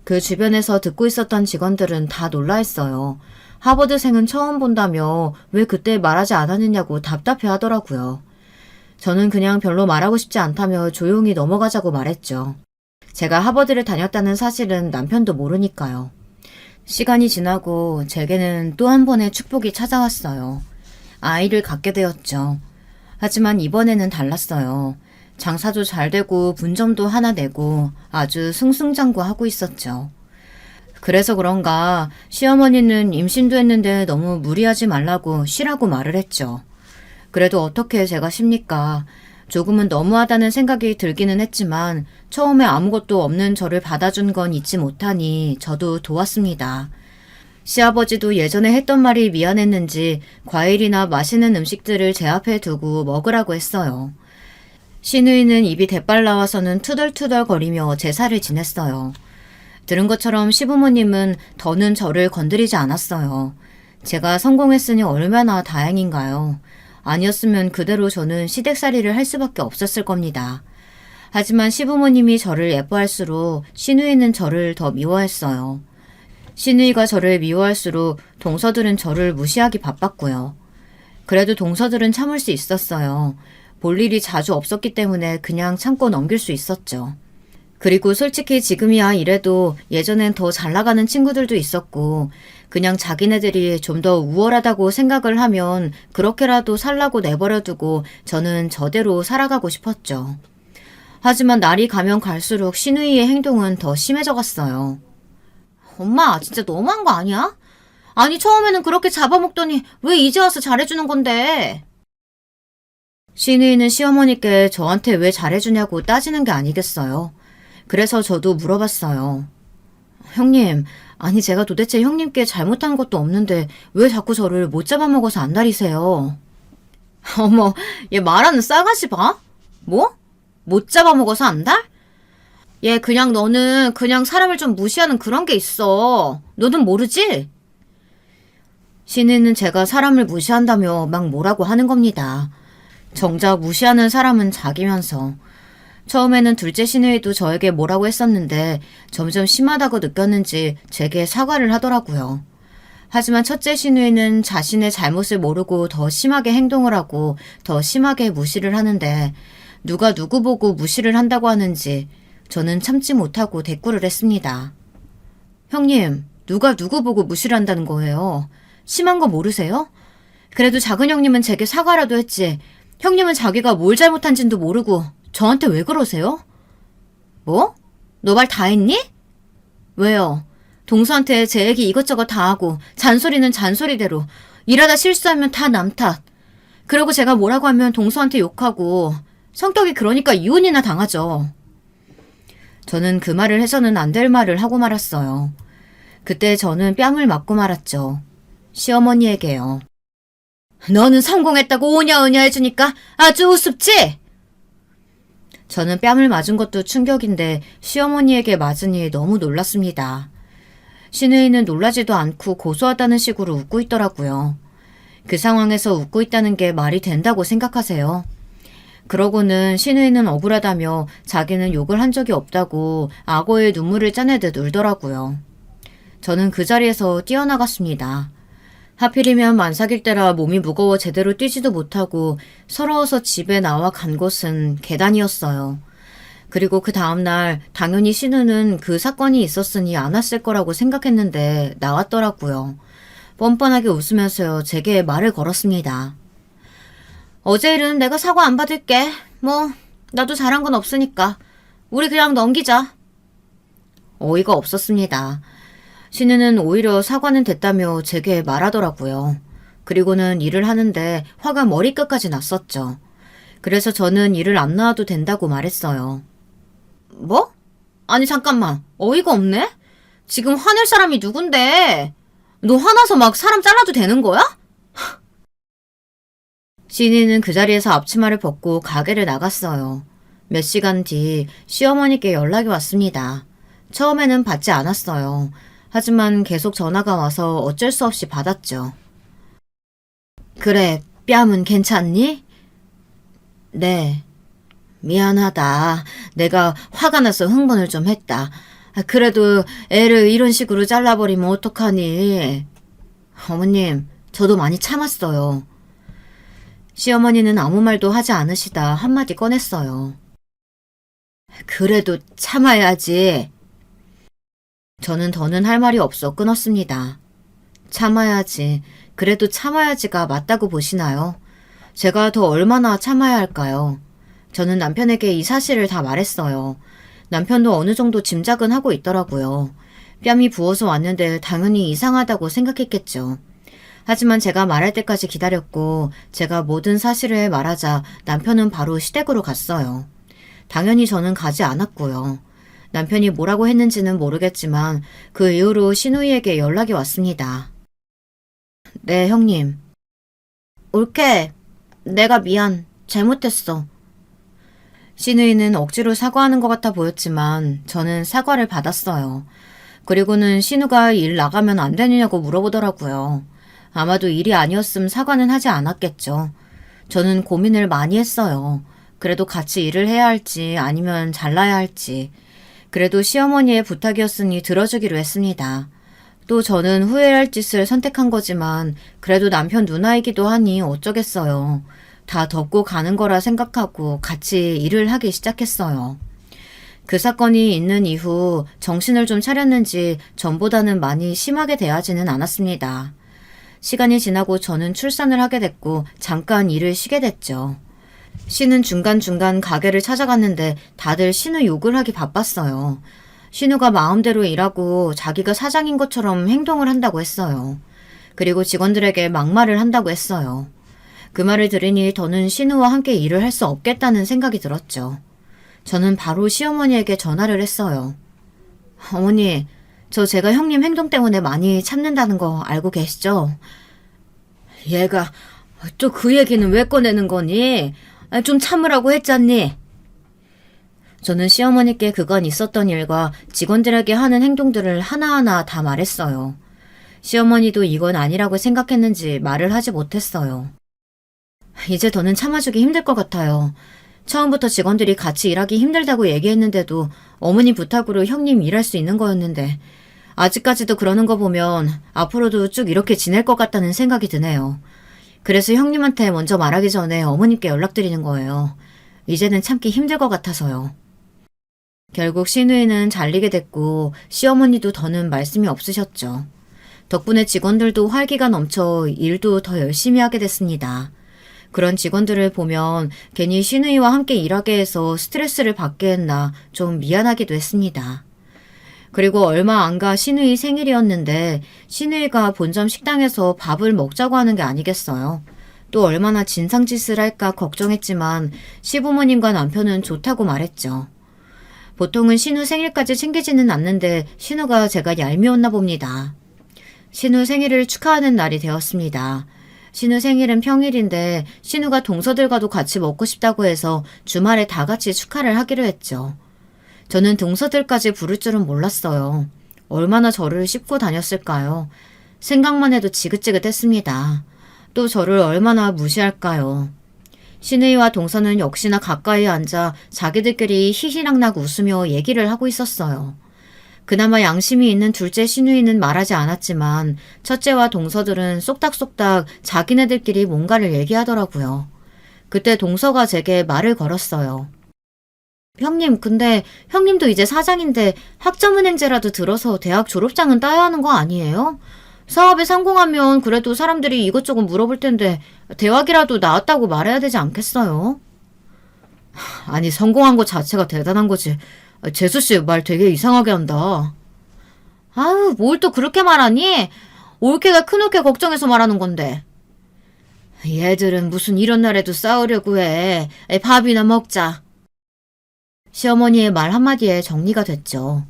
그 주변에서 듣고 있었던 직원들은 다 놀라했어요. 하버드생은 처음 본다며 왜 그때 말하지 않았느냐고 답답해 하더라고요. 저는 그냥 별로 말하고 싶지 않다며 조용히 넘어가자고 말했죠. 제가 하버드를 다녔다는 사실은 남편도 모르니까요. 시간이 지나고 제게는 또 한 번의 축복이 찾아왔어요. 아이를 갖게 되었죠. 하지만 이번에는 달랐어요. 장사도 잘 되고 분점도 하나 내고 아주 승승장구하고 있었죠. 그래서 그런가 시어머니는 임신도 했는데 너무 무리하지 말라고 쉬라고 말을 했죠. 그래도 어떻게 제가 쉽니까? 조금은 너무하다는 생각이 들기는 했지만 처음에 아무것도 없는 저를 받아준 건 잊지 못하니 저도 도왔습니다. 시아버지도 예전에 했던 말이 미안했는지 과일이나 맛있는 음식들을 제 앞에 두고 먹으라고 했어요. 시누이는 입이 대빨 나와서는 투덜투덜 거리며 제사를 지냈어요. 들은 것처럼 시부모님은 더는 저를 건드리지 않았어요. 제가 성공했으니 얼마나 다행인가요. 아니었으면 그대로 저는 시댁살이를 할 수밖에 없었을 겁니다. 하지만 시부모님이 저를 예뻐할수록 시누이는 저를 더 미워했어요. 시누이가 저를 미워할수록 동서들은 저를 무시하기 바빴고요. 그래도 동서들은 참을 수 있었어요. 볼 일이 자주 없었기 때문에 그냥 참고 넘길 수 있었죠. 그리고 솔직히 지금이야 이래도 예전엔 더 잘 나가는 친구들도 있었고 그냥 자기네들이 좀 더 우월하다고 생각을 하면 그렇게라도 살라고 내버려두고 저는 저대로 살아가고 싶었죠. 하지만 날이 가면 갈수록 시누이의 행동은 더 심해져 갔어요. 엄마 진짜 너무한 거 아니야? 아니 처음에는 그렇게 잡아먹더니 왜 이제 와서 잘해주는 건데? 시누이는 시어머니께 저한테 왜 잘해주냐고 따지는 게 아니겠어요. 그래서 저도 물어봤어요. 형님, 아니 제가 도대체 형님께 잘못한 것도 없는데 왜 자꾸 저를 못 잡아먹어서 안달이세요? 어머, 얘 말하는 싸가지 봐? 뭐? 못 잡아먹어서 안달? 얘 그냥 너는 그냥 사람을 좀 무시하는 그런 게 있어. 너는 모르지? 시누이는 제가 사람을 무시한다며 막 뭐라고 하는 겁니다. 정작 무시하는 사람은 자기면서. 처음에는 둘째 시누이도 저에게 뭐라고 했었는데 점점 심하다고 느꼈는지 제게 사과를 하더라고요. 하지만 첫째 시누이는 자신의 잘못을 모르고 더 심하게 행동을 하고 더 심하게 무시를 하는데 누가 누구 보고 무시를 한다고 하는지 저는 참지 못하고 대꾸를 했습니다. 형님, 누가 누구 보고 무시를 한다는 거예요? 심한 거 모르세요? 그래도 작은 형님은 제게 사과라도 했지. 형님은 자기가 뭘 잘못한지도 모르고 저한테 왜 그러세요? 뭐? 너 말 다 했니? 왜요? 동서한테 제 얘기 이것저것 다 하고 잔소리는 잔소리대로 일하다 실수하면 다 남 탓. 그리고 제가 뭐라고 하면 동서한테 욕하고 성격이 그러니까 이혼이나 당하죠. 저는 그 말을 해서는 안 될 말을 하고 말았어요. 그때 저는 뺨을 맞고 말았죠. 시어머니에게요. 너는 성공했다고 오냐오냐 해주니까 아주 우습지? 저는 뺨을 맞은 것도 충격인데 시어머니에게 맞으니 너무 놀랐습니다. 시누이는 놀라지도 않고 고소하다는 식으로 웃고 있더라고요. 그 상황에서 웃고 있다는 게 말이 된다고 생각하세요? 그러고는 시누이는 억울하다며 자기는 욕을 한 적이 없다고 악어의 눈물을 짜내듯 울더라고요. 저는 그 자리에서 뛰어나갔습니다. 하필이면 만삭일 때라 몸이 무거워 제대로 뛰지도 못하고 서러워서 집에 나와 간 곳은 계단이었어요. 그리고 그 다음날 당연히 신우는 그 사건이 있었으니 안 왔을 거라고 생각했는데 나왔더라고요. 뻔뻔하게 웃으면서요 제게 말을 걸었습니다. 어제 일은 내가 사과 안 받을게. 뭐 나도 잘한 건 없으니까 우리 그냥 넘기자. 어이가 없었습니다. 신우는 오히려 사과는 됐다며 제게 말하더라고요. 그리고는 일을 하는데 화가 머리끝까지 났었죠. 그래서 저는 일을 안 놔도 된다고 말했어요. 뭐? 아니 잠깐만, 어이가 없네? 지금 화낼 사람이 누군데? 너 화나서 막 사람 잘라도 되는 거야? 신이는 그 자리에서 앞치마를 벗고 가게를 나갔어요. 몇 시간 뒤 시어머니께 연락이 왔습니다. 처음에는 받지 않았어요. 하지만 계속 전화가 와서 어쩔 수 없이 받았죠. 그래, 뺨은 괜찮니? 네. 미안하다. 내가 화가 나서 흥분을 좀 했다. 그래도 애를 이런 식으로 잘라버리면 어떡하니? 어머님, 저도 많이 참았어요. 시어머니는 아무 말도 하지 않으시다 한마디 꺼냈어요. 그래도 참아야지. 저는 더는 할 말이 없어 끊었습니다. 참아야지. 그래도 참아야지가 맞다고 보시나요? 제가 더 얼마나 참아야 할까요? 저는 남편에게 이 사실을 다 말했어요. 남편도 어느 정도 짐작은 하고 있더라고요. 뺨이 부어서 왔는데 당연히 이상하다고 생각했겠죠. 하지만 제가 말할 때까지 기다렸고 제가 모든 사실을 말하자 남편은 바로 시댁으로 갔어요. 당연히 저는 가지 않았고요. 남편이 뭐라고 했는지는 모르겠지만 그 이후로 신우이에게 연락이 왔습니다. 네, 형님. 올케, 내가 미안. 잘못했어. 신우이는 억지로 사과하는 것 같아 보였지만 저는 사과를 받았어요. 그리고는 신우가 일 나가면 안 되느냐고 물어보더라고요. 아마도 일이 아니었음 사과는 하지 않았겠죠. 저는 고민을 많이 했어요. 그래도 같이 일을 해야 할지 아니면 잘라야 할지. 그래도 시어머니의 부탁이었으니 들어주기로 했습니다. 또 저는 후회할 짓을 선택한 거지만 그래도 남편 누나이기도 하니 어쩌겠어요. 다 덮고 가는 거라 생각하고 같이 일을 하기 시작했어요. 그 사건이 있는 이후 정신을 좀 차렸는지 전보다는 많이 심하게 대하지는 않았습니다. 시간이 지나고 저는 출산을 하게 됐고 잠깐 일을 쉬게 됐죠. 신은 중간중간 가게를 찾아갔는데 다들 신우 욕을 하기 바빴어요. 신우가 마음대로 일하고 자기가 사장인 것처럼 행동을 한다고 했어요. 그리고 직원들에게 막말을 한다고 했어요. 그 말을 들으니 더는 신우와 함께 일을 할 수 없겠다는 생각이 들었죠. 저는 바로 시어머니에게 전화를 했어요. 어머니, 제가 형님 행동 때문에 많이 참는다는 거 알고 계시죠? 얘가 또 그 얘기는 왜 꺼내는 거니? 좀 참으라고 했잖니? 저는 시어머니께 그간 있었던 일과 직원들에게 하는 행동들을 하나하나 다 말했어요. 시어머니도 이건 아니라고 생각했는지 말을 하지 못했어요. 이제 더는 참아주기 힘들 것 같아요. 처음부터 직원들이 같이 일하기 힘들다고 얘기했는데도 어머니 부탁으로 형님 일할 수 있는 거였는데 아직까지도 그러는 거 보면 앞으로도 쭉 이렇게 지낼 것 같다는 생각이 드네요. 그래서 형님한테 먼저 말하기 전에 어머님께 연락드리는 거예요. 이제는 참기 힘들 것 같아서요. 결국 신우이는 잘리게 됐고 시어머니도 더는 말씀이 없으셨죠. 덕분에 직원들도 활기가 넘쳐 일도 더 열심히 하게 됐습니다. 그런 직원들을 보면 괜히 신우이와 함께 일하게 해서 스트레스를 받게 했나 좀 미안하기도 했습니다. 그리고 얼마 안 가 신우이 생일이었는데 신우이가 본점 식당에서 밥을 먹자고 하는 게 아니겠어요. 또 얼마나 진상짓을 할까 걱정했지만 시부모님과 남편은 좋다고 말했죠. 보통은 신우 생일까지 챙기지는 않는데 신우가 제가 얄미웠나 봅니다. 신우 생일을 축하하는 날이 되었습니다. 신우 생일은 평일인데 신우가 동서들과도 같이 먹고 싶다고 해서 주말에 다 같이 축하를 하기로 했죠. 저는 동서들까지 부를 줄은 몰랐어요. 얼마나 저를 씹고 다녔을까요? 생각만 해도 지긋지긋했습니다. 또 저를 얼마나 무시할까요? 신우이와 동서는 역시나 가까이 앉아 자기들끼리 히히낙낙 웃으며 얘기를 하고 있었어요. 그나마 양심이 있는 둘째 신우이는 말하지 않았지만 첫째와 동서들은 쏙닥쏙닥 자기네들끼리 뭔가를 얘기하더라고요. 그때 동서가 제게 말을 걸었어요. 형님, 근데 형님도 이제 사장인데 학점은행제라도 들어서 대학 졸업장은 따야 하는 거 아니에요? 사업에 성공하면 그래도 사람들이 이것저것 물어볼 텐데 대학이라도 나왔다고 말해야 되지 않겠어요? 아니, 성공한 것 자체가 대단한 거지. 재수씨 말 되게 이상하게 한다. 아유, 뭘 또 그렇게 말하니? 올케가 큰올케 걱정해서 말하는 건데. 얘들은 무슨 이런 날에도 싸우려고 해. 밥이나 먹자. 시어머니의 말 한마디에 정리가 됐죠.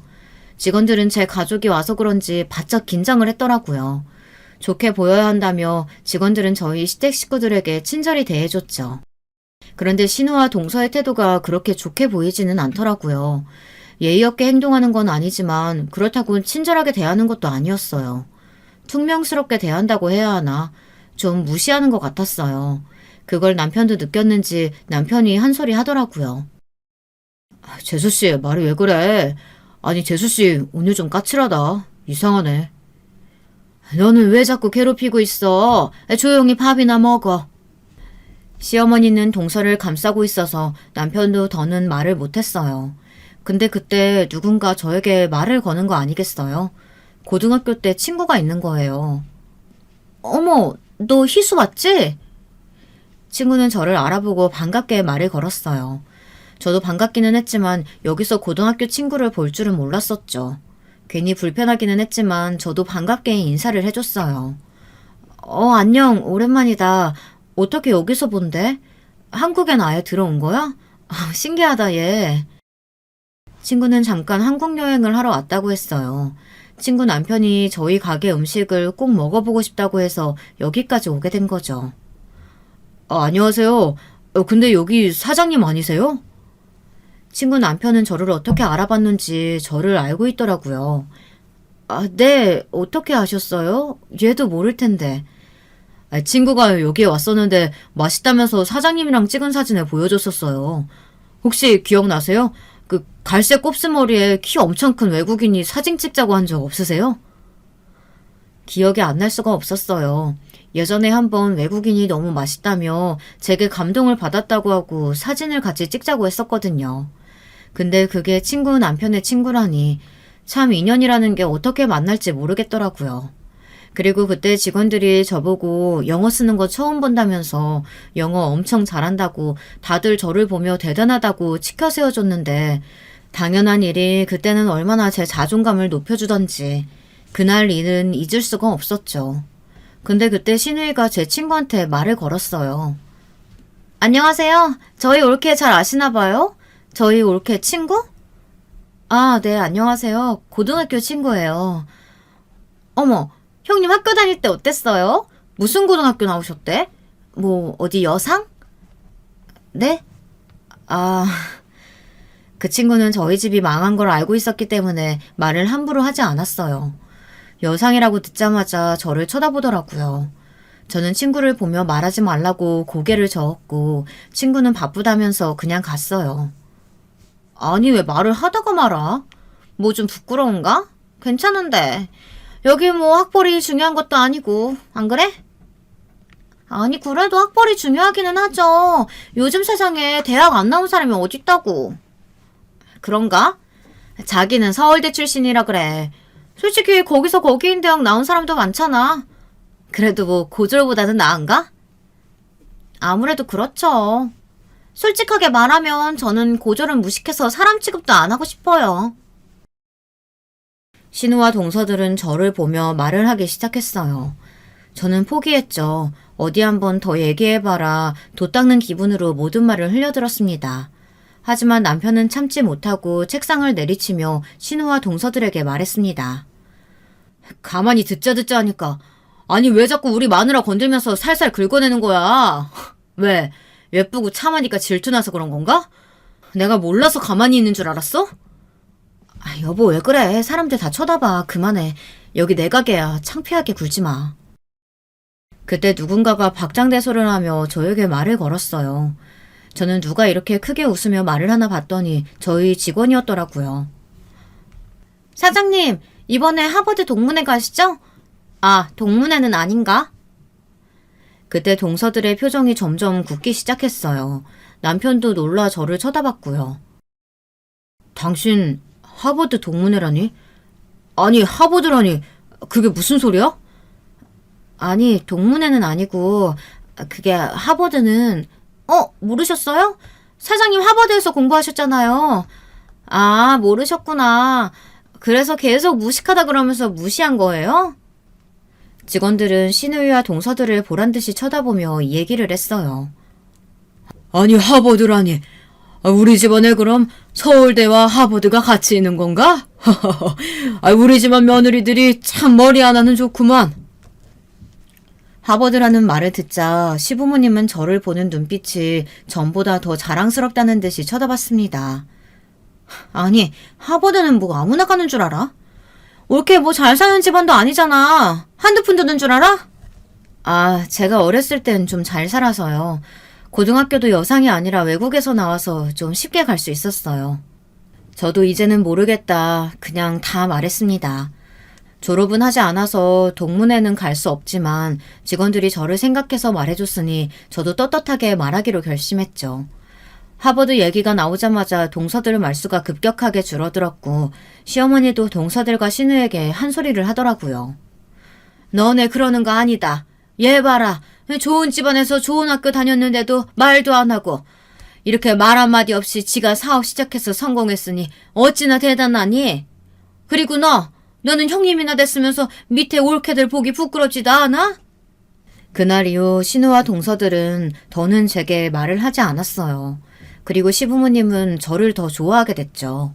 직원들은 제 가족이 와서 그런지 바짝 긴장을 했더라고요. 좋게 보여야 한다며 직원들은 저희 시댁 식구들에게 친절히 대해줬죠. 그런데 신우와 동서의 태도가 그렇게 좋게 보이지는 않더라고요. 예의 없게 행동하는 건 아니지만 그렇다고 친절하게 대하는 것도 아니었어요. 퉁명스럽게 대한다고 해야 하나? 좀 무시하는 것 같았어요. 그걸 남편도 느꼈는지 남편이 한 소리 하더라고요. 재수씨, 말이 왜 그래? 아니, 재수씨, 오늘 좀 까칠하다. 이상하네. 너는 왜 자꾸 괴롭히고 있어? 조용히 밥이나 먹어. 시어머니는 동서를 감싸고 있어서 남편도 더는 말을 못했어요. 근데 그때 누군가 저에게 말을 거는 거 아니겠어요? 고등학교 때 친구가 있는 거예요. 어머, 너 희수 맞지? 친구는 저를 알아보고 반갑게 말을 걸었어요. 저도 반갑기는 했지만 여기서 고등학교 친구를 볼 줄은 몰랐었죠. 괜히 불편하기는 했지만 저도 반갑게 인사를 해줬어요. 안녕. 오랜만이다. 어떻게 여기서 본대? 한국엔 아예 들어온 거야? 신기하다, 얘. 친구는 잠깐 한국 여행을 하러 왔다고 했어요. 친구 남편이 저희 가게 음식을 꼭 먹어보고 싶다고 해서 여기까지 오게 된 거죠. 안녕하세요. 근데 여기 사장님 아니세요? 친구 남편은 저를 어떻게 알아봤는지 저를 알고 있더라고요. 네. 어떻게 아셨어요? 얘도 모를 텐데. 친구가 여기에 왔었는데 맛있다면서 사장님이랑 찍은 사진을 보여줬었어요. 혹시 기억나세요? 그 갈색 곱슬머리에 키 엄청 큰 외국인이 사진 찍자고 한 적 없으세요? 기억이 안 날 수가 없었어요. 예전에 한번 외국인이 너무 맛있다며 제게 감동을 받았다고 하고 사진을 같이 찍자고 했었거든요. 근데 그게 친구 남편의 친구라니 참 인연이라는 게 어떻게 만날지 모르겠더라고요. 그리고 그때 직원들이 저보고 영어 쓰는 거 처음 본다면서 영어 엄청 잘한다고 다들 저를 보며 대단하다고 치켜 세워줬는데 당연한 일이 그때는 얼마나 제 자존감을 높여주던지 그날 일은 잊을 수가 없었죠. 근데 그때 신우이가 제 친구한테 말을 걸었어요. 안녕하세요. 저희 올케 잘 아시나 봐요? 저희 올케 친구? 네, 안녕하세요. 고등학교 친구예요. 어머, 형님 학교 다닐 때 어땠어요? 무슨 고등학교 나오셨대? 뭐, 어디 여상? 네? 아, 그 친구는 저희 집이 망한 걸 알고 있었기 때문에 말을 함부로 하지 않았어요. 여상이라고 듣자마자 저를 쳐다보더라고요. 저는 친구를 보며 말하지 말라고 고개를 저었고 친구는 바쁘다면서 그냥 갔어요. 아니 왜 말을 하다가 말아? 뭐 좀 부끄러운가? 괜찮은데. 여기 뭐 학벌이 중요한 것도 아니고 안 그래? 아니 그래도 학벌이 중요하기는 하죠. 요즘 세상에 대학 안 나온 사람이 어딨다고. 그런가? 자기는 서울대 출신이라 그래. 솔직히 거기서 거기인 대학 나온 사람도 많잖아. 그래도 뭐 고졸보다는 나은가? 아무래도 그렇죠. 솔직하게 말하면 저는 고졸은 무식해서 사람 취급도 안 하고 싶어요. 신우와 동서들은 저를 보며 말을 하기 시작했어요. 저는 포기했죠. 어디 한번 더 얘기해봐라. 도 닦는 기분으로 모든 말을 흘려들었습니다. 하지만 남편은 참지 못하고 책상을 내리치며 신우와 동서들에게 말했습니다. 가만히 듣자 하니까 아니 왜 자꾸 우리 마누라 건들면서 살살 긁어내는 거야? 왜? 예쁘고 참하니까 질투나서 그런 건가? 내가 몰라서 가만히 있는 줄 알았어? 여보 왜 그래? 사람들 다 쳐다봐. 그만해. 여기 내 가게야. 창피하게 굴지 마. 그때 누군가가 박장대소를 하며 저에게 말을 걸었어요. 저는 누가 이렇게 크게 웃으며 말을 하나 봤더니 저희 직원이었더라고요. 사장님, 이번에 하버드 동문회 가시죠? 동문회는 아닌가? 그때 동서들의 표정이 점점 굳기 시작했어요. 남편도 놀라 저를 쳐다봤고요. 당신 하버드 동문회라니? 아니 하버드라니 그게 무슨 소리야? 아니 동문회는 아니고 그게 하버드는 모르셨어요? 사장님 하버드에서 공부하셨잖아요. 모르셨구나. 그래서 계속 무식하다 그러면서 무시한 거예요? 직원들은 신우이와 동서들을 보란듯이 쳐다보며 이 얘기를 했어요. 아니 하버드라니. 우리 집안에 그럼 서울대와 하버드가 같이 있는 건가? 우리 집안 며느리들이 참 머리 하나는 좋구만. 하버드라는 말을 듣자 시부모님은 저를 보는 눈빛이 전보다 더 자랑스럽다는 듯이 쳐다봤습니다. 아니 하버드는 뭐 아무나 가는 줄 알아? 올케 뭐 잘 사는 집안도 아니잖아. 한두 푼 드는 줄 알아? 제가 어렸을 땐 좀 잘 살아서요. 고등학교도 여상이 아니라 외국에서 나와서 좀 쉽게 갈 수 있었어요. 저도 이제는 모르겠다. 그냥 다 말했습니다. 졸업은 하지 않아서 동문회는 갈 수 없지만 직원들이 저를 생각해서 말해줬으니 저도 떳떳하게 말하기로 결심했죠. 하버드 얘기가 나오자마자 동서들 말수가 급격하게 줄어들었고 시어머니도 동서들과 신우에게 한 소리를 하더라고요. 너네 그러는 거 아니다. 얘 봐라. 좋은 집안에서 좋은 학교 다녔는데도 말도 안 하고 이렇게 말 한마디 없이 지가 사업 시작해서 성공했으니 어찌나 대단하니? 그리고 너 너는 형님이나 됐으면서 밑에 올케들 보기 부끄럽지도 않아? 그날 이후 신우와 동서들은 더는 제게 말을 하지 않았어요. 그리고 시부모님은 저를 더 좋아하게 됐죠.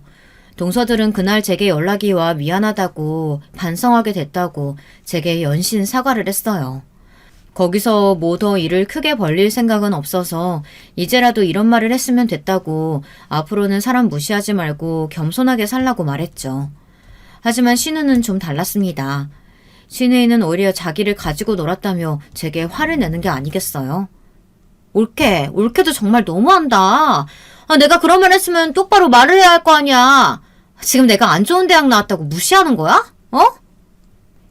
동서들은 그날 제게 연락이 와 미안하다고 반성하게 됐다고 제게 연신 사과를 했어요. 거기서 뭐 더 일을 크게 벌릴 생각은 없어서 이제라도 이런 말을 했으면 됐다고 앞으로는 사람 무시하지 말고 겸손하게 살라고 말했죠. 하지만 신우는 좀 달랐습니다. 신우이는 오히려 자기를 가지고 놀았다며 제게 화를 내는 게 아니겠어요? 올케도 정말 너무한다. 내가 그런 말 했으면 똑바로 말을 해야 할 거 아니야. 지금 내가 안 좋은 대학 나왔다고 무시하는 거야?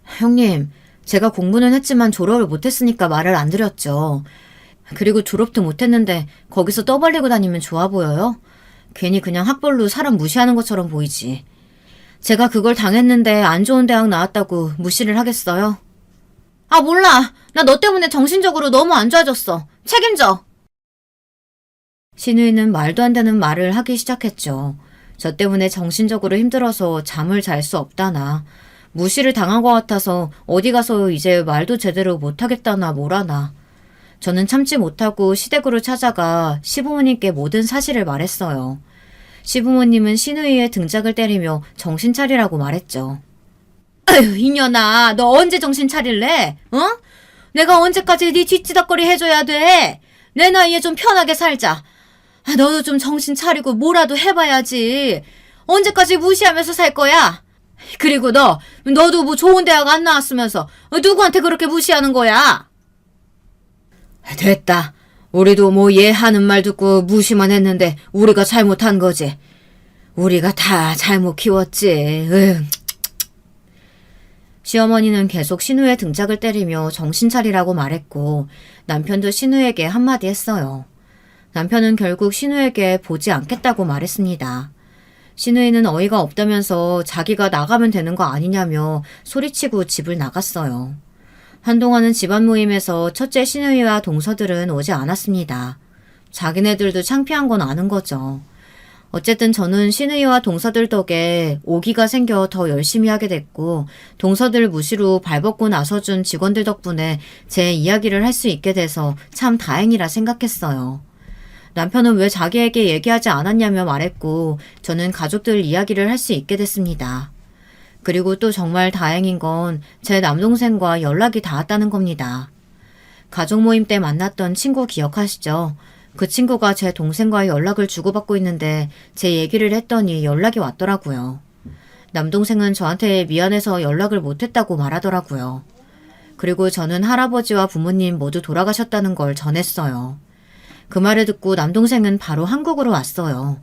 형님, 제가 공부는 했지만 졸업을 못했으니까 말을 안 드렸죠. 그리고 졸업도 못했는데 거기서 떠벌리고 다니면 좋아 보여요? 괜히 그냥 학벌로 사람 무시하는 것처럼 보이지. 제가 그걸 당했는데 안 좋은 대학 나왔다고 무시를 하겠어요? 몰라. 나 너 때문에 정신적으로 너무 안 좋아졌어. 책임져. 신우이는 말도 안 되는 말을 하기 시작했죠. 저 때문에 정신적으로 힘들어서 잠을 잘 수 없다나, 무시를 당한 것 같아서 어디 가서 이제 말도 제대로 못하겠다나 뭐라나. 저는 참지 못하고 시댁으로 찾아가 시부모님께 모든 사실을 말했어요. 시부모님은 신우이의 등짝을 때리며 정신 차리라고 말했죠. 아휴, 이년아, 너 언제 정신 차릴래? 내가 언제까지 네 뒷지덕거리 해줘야 돼? 내 나이에 좀 편하게 살자. 너도 좀 정신 차리고 뭐라도 해봐야지. 언제까지 무시하면서 살 거야? 그리고 너도 뭐 좋은 대학 안 나왔으면서 누구한테 그렇게 무시하는 거야? 됐다. 우리도 뭐 얘 하는 말 듣고 무시만 했는데 우리가 잘못한 거지. 우리가 다 잘못 키웠지. 시어머니는 계속 신우의 등짝을 때리며 정신 차리라고 말했고 남편도 신우에게 한마디 했어요. 남편은 결국 신우에게 보지 않겠다고 말했습니다. 신우이는 어이가 없다면서 자기가 나가면 되는 거 아니냐며 소리치고 집을 나갔어요. 한동안은 집안 모임에서 첫째 신우이와 동서들은 오지 않았습니다. 자기네들도 창피한 건 아는 거죠. 어쨌든 저는 신우이와 동서들 덕에 오기가 생겨 더 열심히 하게 됐고 동서들 무시로 발벗고 나서준 직원들 덕분에 제 이야기를 할 수 있게 돼서 참 다행이라 생각했어요. 남편은 왜 자기에게 얘기하지 않았냐며 말했고 저는 가족들 이야기를 할 수 있게 됐습니다. 그리고 또 정말 다행인 건 제 남동생과 연락이 닿았다는 겁니다. 가족 모임 때 만났던 친구 기억하시죠? 그 친구가 제 동생과의 연락을 주고받고 있는데 제 얘기를 했더니 연락이 왔더라고요. 남동생은 저한테 미안해서 연락을 못했다고 말하더라고요. 그리고 저는 할아버지와 부모님 모두 돌아가셨다는 걸 전했어요. 그 말을 듣고 남동생은 바로 한국으로 왔어요.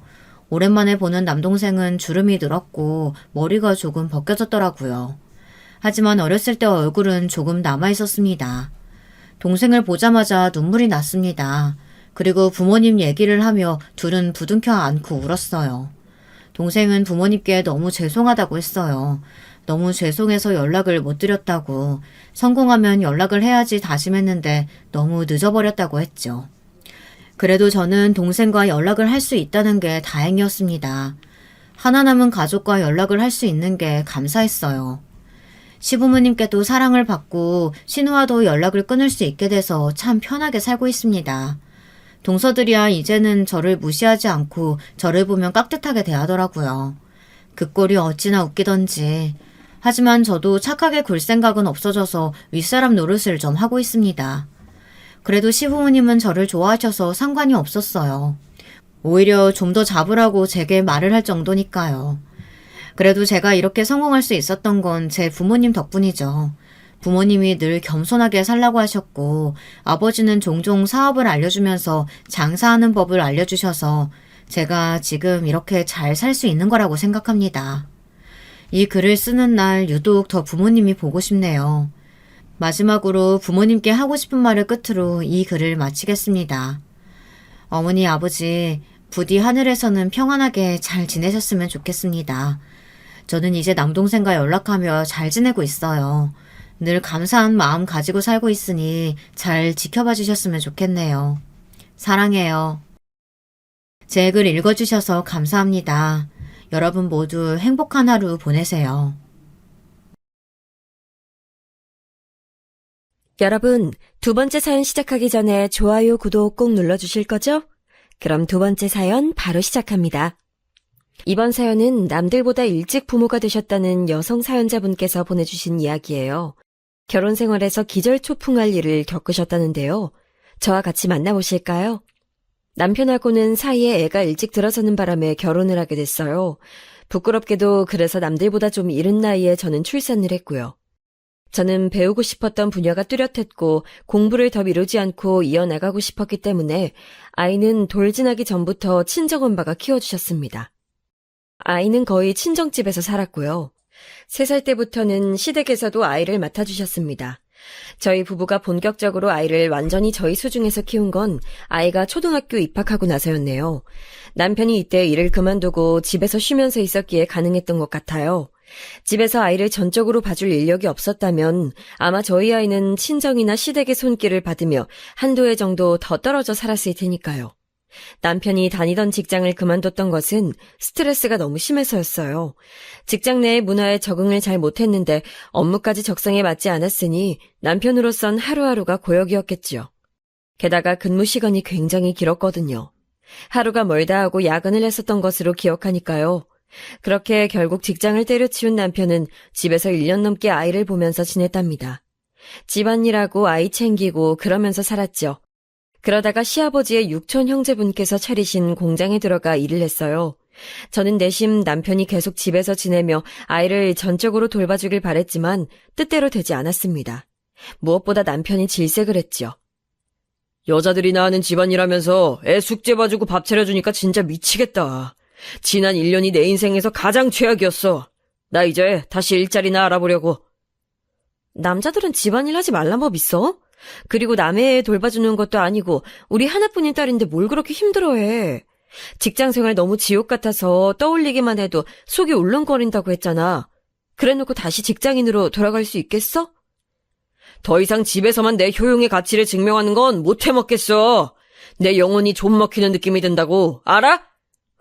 오랜만에 보는 남동생은 주름이 늘었고 머리가 조금 벗겨졌더라고요. 하지만 어렸을 때 얼굴은 조금 남아있었습니다. 동생을 보자마자 눈물이 났습니다. 그리고 부모님 얘기를 하며 둘은 부둥켜 안고 울었어요. 동생은 부모님께 너무 죄송하다고 했어요. 너무 죄송해서 연락을 못 드렸다고, 성공하면 연락을 해야지 다짐했는데 너무 늦어버렸다고 했죠. 그래도 저는 동생과 연락을 할 수 있다는 게 다행이었습니다. 하나 남은 가족과 연락을 할 수 있는 게 감사했어요. 시부모님께도 사랑을 받고 신우와도 연락을 끊을 수 있게 돼서 참 편하게 살고 있습니다. 동서들이야 이제는 저를 무시하지 않고 저를 보면 깍듯하게 대하더라고요. 그 꼴이 어찌나 웃기던지. 하지만 저도 착하게 굴 생각은 없어져서 윗사람 노릇을 좀 하고 있습니다. 그래도 시부모님은 저를 좋아하셔서 상관이 없었어요. 오히려 좀 더 잡으라고 제게 말을 할 정도니까요. 그래도 제가 이렇게 성공할 수 있었던 건 제 부모님 덕분이죠. 부모님이 늘 겸손하게 살라고 하셨고 아버지는 종종 사업을 알려주면서 장사하는 법을 알려주셔서 제가 지금 이렇게 잘 살 수 있는 거라고 생각합니다. 이 글을 쓰는 날 유독 더 부모님이 보고 싶네요. 마지막으로 부모님께 하고 싶은 말을 끝으로 이 글을 마치겠습니다. 어머니, 아버지, 부디 하늘에서는 평안하게 잘 지내셨으면 좋겠습니다. 저는 이제 남동생과 연락하며 잘 지내고 있어요. 늘 감사한 마음 가지고 살고 있으니 잘 지켜봐 주셨으면 좋겠네요. 사랑해요. 제 글 읽어주셔서 감사합니다. 여러분 모두 행복한 하루 보내세요. 여러분, 두 번째 사연 시작하기 전에 좋아요, 구독 꼭 눌러주실 거죠? 그럼 두 번째 사연 바로 시작합니다. 이번 사연은 남들보다 일찍 부모가 되셨다는 여성 사연자분께서 보내주신 이야기예요. 결혼 생활에서 기절초풍할 일을 겪으셨다는데요. 저와 같이 만나보실까요? 남편하고는 사이에 애가 일찍 들어서는 바람에 결혼을 하게 됐어요. 부끄럽게도 그래서 남들보다 좀 이른 나이에 저는 출산을 했고요. 저는 배우고 싶었던 분야가 뚜렷했고 공부를 더 미루지 않고 이어나가고 싶었기 때문에 아이는 돌진하기 전부터 친정엄마가 키워주셨습니다. 아이는 거의 친정집에서 살았고요. 3살 때부터는 시댁에서도 아이를 맡아주셨습니다. 저희 부부가 본격적으로 아이를 완전히 저희 수중에서 키운 건 아이가 초등학교 입학하고 나서였네요. 남편이 이때 일을 그만두고 집에서 쉬면서 있었기에 가능했던 것 같아요. 집에서 아이를 전적으로 봐줄 인력이 없었다면 아마 저희 아이는 친정이나 시댁의 손길을 받으며 한두 해 정도 더 떨어져 살았을 테니까요. 남편이 다니던 직장을 그만뒀던 것은 스트레스가 너무 심해서였어요. 직장 내의 문화에 적응을 잘 못했는데 업무까지 적성에 맞지 않았으니 남편으로선 하루하루가 고역이었겠지요. 게다가 근무 시간이 굉장히 길었거든요. 하루가 멀다 하고 야근을 했었던 것으로 기억하니까요. 그렇게 결국 직장을 때려치운 남편은 집에서 1년 넘게 아이를 보면서 지냈답니다. 집안일하고 아이 챙기고 그러면서 살았죠. 그러다가 시아버지의 육촌 형제분께서 차리신 공장에 들어가 일을 했어요. 저는 내심 남편이 계속 집에서 지내며 아이를 전적으로 돌봐주길 바랬지만 뜻대로 되지 않았습니다. 무엇보다 남편이 질색을 했죠. 여자들이나 하는 집안일하면서 애 숙제 봐주고 밥 차려주니까 진짜 미치겠다. 지난 1년이 내 인생에서 가장 최악이었어. 나 이제 다시 일자리나 알아보려고. 남자들은 집안일 하지 말란 법 있어? 그리고 남의 애 돌봐주는 것도 아니고 우리 하나뿐인 딸인데 뭘 그렇게 힘들어해. 직장생활 너무 지옥 같아서 떠올리기만 해도 속이 울렁거린다고 했잖아. 그래놓고 다시 직장인으로 돌아갈 수 있겠어? 더 이상 집에서만 내 효용의 가치를 증명하는 건 못 해먹겠어. 내 영혼이 좀 먹히는 느낌이 든다고. 알아?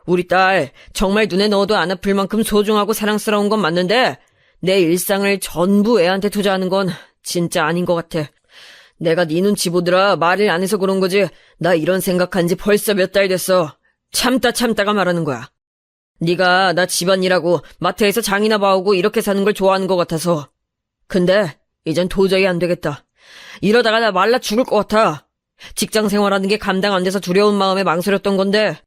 우리 딸 정말 눈에 넣어도 안 아플 만큼 소중하고 사랑스러운 건 맞는데 내 일상을 전부 애한테 투자하는 건 진짜 아닌 것 같아. 내가 네 눈치 보느라 말을 안 해서 그런 거지. 나 이런 생각한 지 벌써 몇 달 됐어. 참다가 말하는 거야. 네가 나 집안일하고 마트에서 장이나 봐오고 이렇게 사는 걸 좋아하는 것 같아서. 근데 이젠 도저히 안 되겠다. 이러다가 나 말라 죽을 것 같아. 직장 생활하는 게 감당 안 돼서 두려운 마음에 망설였던 건데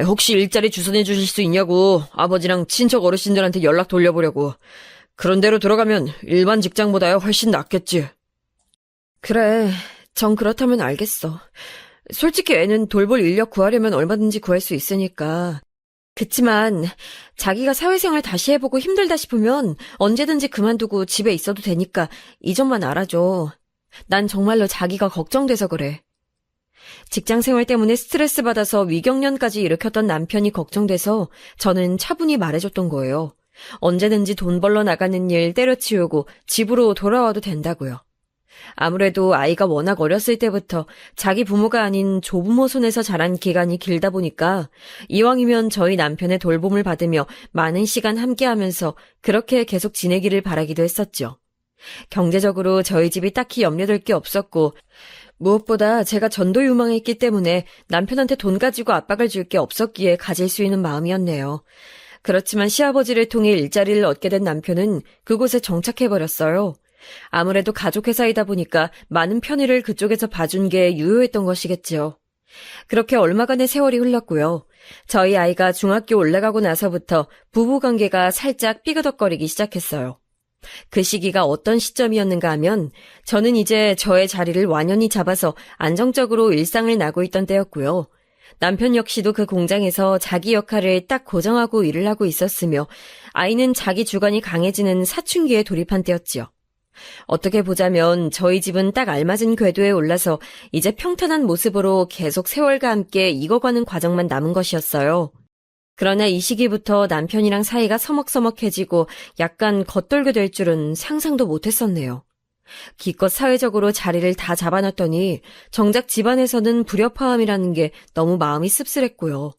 혹시 일자리 주선해 주실 수 있냐고 아버지랑 친척 어르신들한테 연락 돌려보려고. 그런 대로 들어가면 일반 직장보다야 훨씬 낫겠지. 그래, 정 그렇다면 알겠어. 솔직히 애는 돌볼 인력 구하려면 얼마든지 구할 수 있으니까. 그치만 자기가 사회생활 다시 해보고 힘들다 싶으면 언제든지 그만두고 집에 있어도 되니까 이 점만 알아줘. 난 정말로 자기가 걱정돼서 그래. 직장생활 때문에 스트레스 받아서 위경련까지 일으켰던 남편이 걱정돼서 저는 차분히 말해줬던 거예요. 언제든지 돈 벌러 나가는 일 때려치우고 집으로 돌아와도 된다고요. 아무래도 아이가 워낙 어렸을 때부터 자기 부모가 아닌 조부모 손에서 자란 기간이 길다 보니까 이왕이면 저희 남편의 돌봄을 받으며 많은 시간 함께하면서 그렇게 계속 지내기를 바라기도 했었죠. 경제적으로 저희 집이 딱히 염려될 게 없었고 무엇보다 제가 전도유망했기 때문에 남편한테 돈 가지고 압박을 줄 게 없었기에 가질 수 있는 마음이었네요. 그렇지만 시아버지를 통해 일자리를 얻게 된 남편은 그곳에 정착해버렸어요. 아무래도 가족회사이다 보니까 많은 편의를 그쪽에서 봐준 게 유효했던 것이겠지요. 그렇게 얼마간의 세월이 흘렀고요. 저희 아이가 중학교 올라가고 나서부터 부부관계가 살짝 삐그덕거리기 시작했어요. 그 시기가 어떤 시점이었는가 하면 저는 이제 저의 자리를 완연히 잡아서 안정적으로 일상을 나고 있던 때였고요. 남편 역시도 그 공장에서 자기 역할을 딱 고정하고 일을 하고 있었으며 아이는 자기 주관이 강해지는 사춘기에 돌입한 때였지요. 어떻게 보자면 저희 집은 딱 알맞은 궤도에 올라서 이제 평탄한 모습으로 계속 세월과 함께 익어가는 과정만 남은 것이었어요. 그러나 이 시기부터 남편이랑 사이가 서먹서먹해지고 약간 겉돌게 될 줄은 상상도 못했었네요. 기껏 사회적으로 자리를 다 잡아놨더니 정작 집안에서는 불협화음이라는 게 너무 마음이 씁쓸했고요.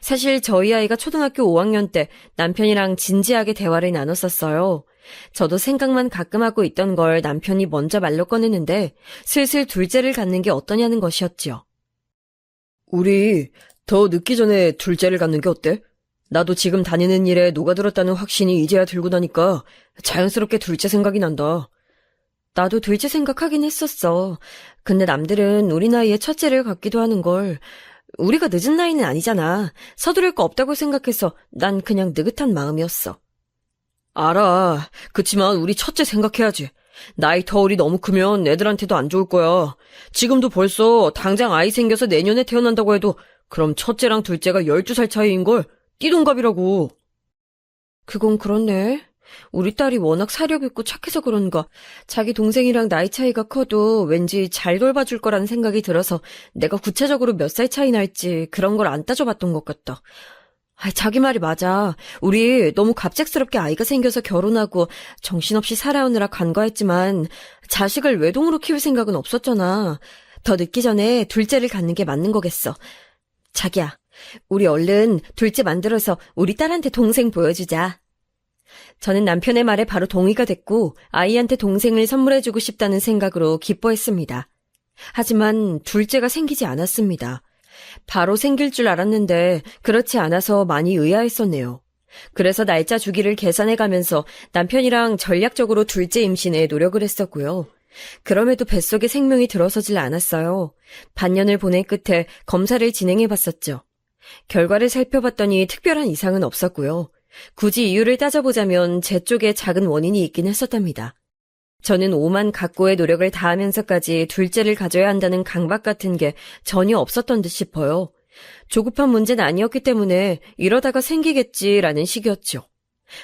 사실 저희 아이가 초등학교 5학년 때 남편이랑 진지하게 대화를 나눴었어요. 저도 생각만 가끔 하고 있던 걸 남편이 먼저 말로 꺼내는데 슬슬 둘째를 갖는 게 어떠냐는 것이었지요. 우리 더 늦기 전에 둘째를 갖는 게 어때? 나도 지금 다니는 일에 녹아들었다는 확신이 이제야 들고 나니까 자연스럽게 둘째 생각이 난다. 나도 둘째 생각하긴 했었어. 근데 남들은 우리 나이에 첫째를 갖기도 하는 걸. 우리가 늦은 나이는 아니잖아. 서두를 거 없다고 생각해서 난 그냥 느긋한 마음이었어. 알아. 그치만 우리 첫째 생각해야지. 나이 터울이 너무 크면 애들한테도 안 좋을 거야. 지금도 벌써 당장 아이 생겨서 내년에 태어난다고 해도 그럼 첫째랑 둘째가 12살 차이인걸. 띠동갑이라고. 그건 그렇네. 우리 딸이 워낙 사력 있고 착해서 그런가 자기 동생이랑 나이 차이가 커도 왠지 잘 돌봐줄 거라는 생각이 들어서 내가 구체적으로 몇 살 차이 날지 그런 걸 안 따져봤던 것 같다. 자기 말이 맞아. 우리 너무 갑작스럽게 아이가 생겨서 결혼하고 정신없이 살아오느라 간과했지만 자식을 외동으로 키울 생각은 없었잖아. 더 늦기 전에 둘째를 갖는 게 맞는 거겠어. 자기야, 우리 얼른 둘째 만들어서 우리 딸한테 동생 보여주자. 저는 남편의 말에 바로 동의가 됐고 아이한테 동생을 선물해주고 싶다는 생각으로 기뻐했습니다. 하지만 둘째가 생기지 않았습니다. 바로 생길 줄 알았는데 그렇지 않아서 많이 의아했었네요. 그래서 날짜 주기를 계산해가면서 남편이랑 전략적으로 둘째 임신에 노력을 했었고요. 그럼에도 뱃속에 생명이 들어서질 않았어요. 반년을 보낸 끝에 검사를 진행해봤었죠. 결과를 살펴봤더니 특별한 이상은 없었고요. 굳이 이유를 따져보자면 제 쪽에 작은 원인이 있긴 했었답니다. 저는 오만 각고의 노력을 다하면서까지 둘째를 가져야 한다는 강박 같은 게 전혀 없었던 듯 싶어요. 조급한 문제는 아니었기 때문에 이러다가 생기겠지라는 식이었죠.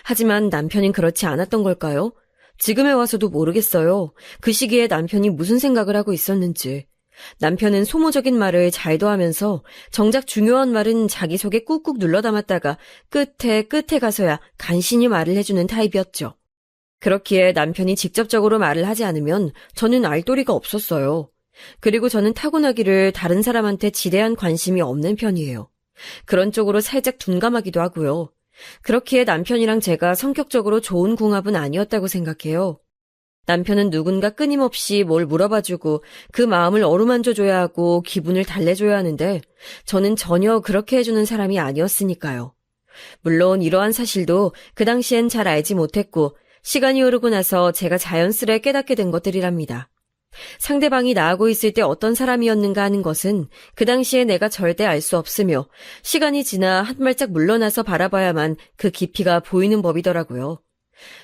하지만 남편은 그렇지 않았던 걸까요? 지금에 와서도 모르겠어요. 그 시기에 남편이 무슨 생각을 하고 있었는지. 남편은 소모적인 말을 잘 더하면서 정작 중요한 말은 자기 속에 꾹꾹 눌러 담았다가 끝에 가서야 간신히 말을 해주는 타입이었죠. 그렇기에 남편이 직접적으로 말을 하지 않으면 저는 알 도리가 없었어요. 그리고 저는 타고나기를 다른 사람한테 지대한 관심이 없는 편이에요. 그런 쪽으로 살짝 둔감하기도 하고요. 그렇기에 남편이랑 제가 성격적으로 좋은 궁합은 아니었다고 생각해요. 남편은 누군가 끊임없이 뭘 물어봐주고 그 마음을 어루만져줘야 하고 기분을 달래줘야 하는데 저는 전혀 그렇게 해주는 사람이 아니었으니까요. 물론 이러한 사실도 그 당시엔 잘 알지 못했고 시간이 흐르고 나서 제가 자연스레 깨닫게 된 것들이랍니다. 상대방이 나하고 있을 때 어떤 사람이었는가 하는 것은 그 당시에 내가 절대 알 수 없으며 시간이 지나 한 발짝 물러나서 바라봐야만 그 깊이가 보이는 법이더라고요.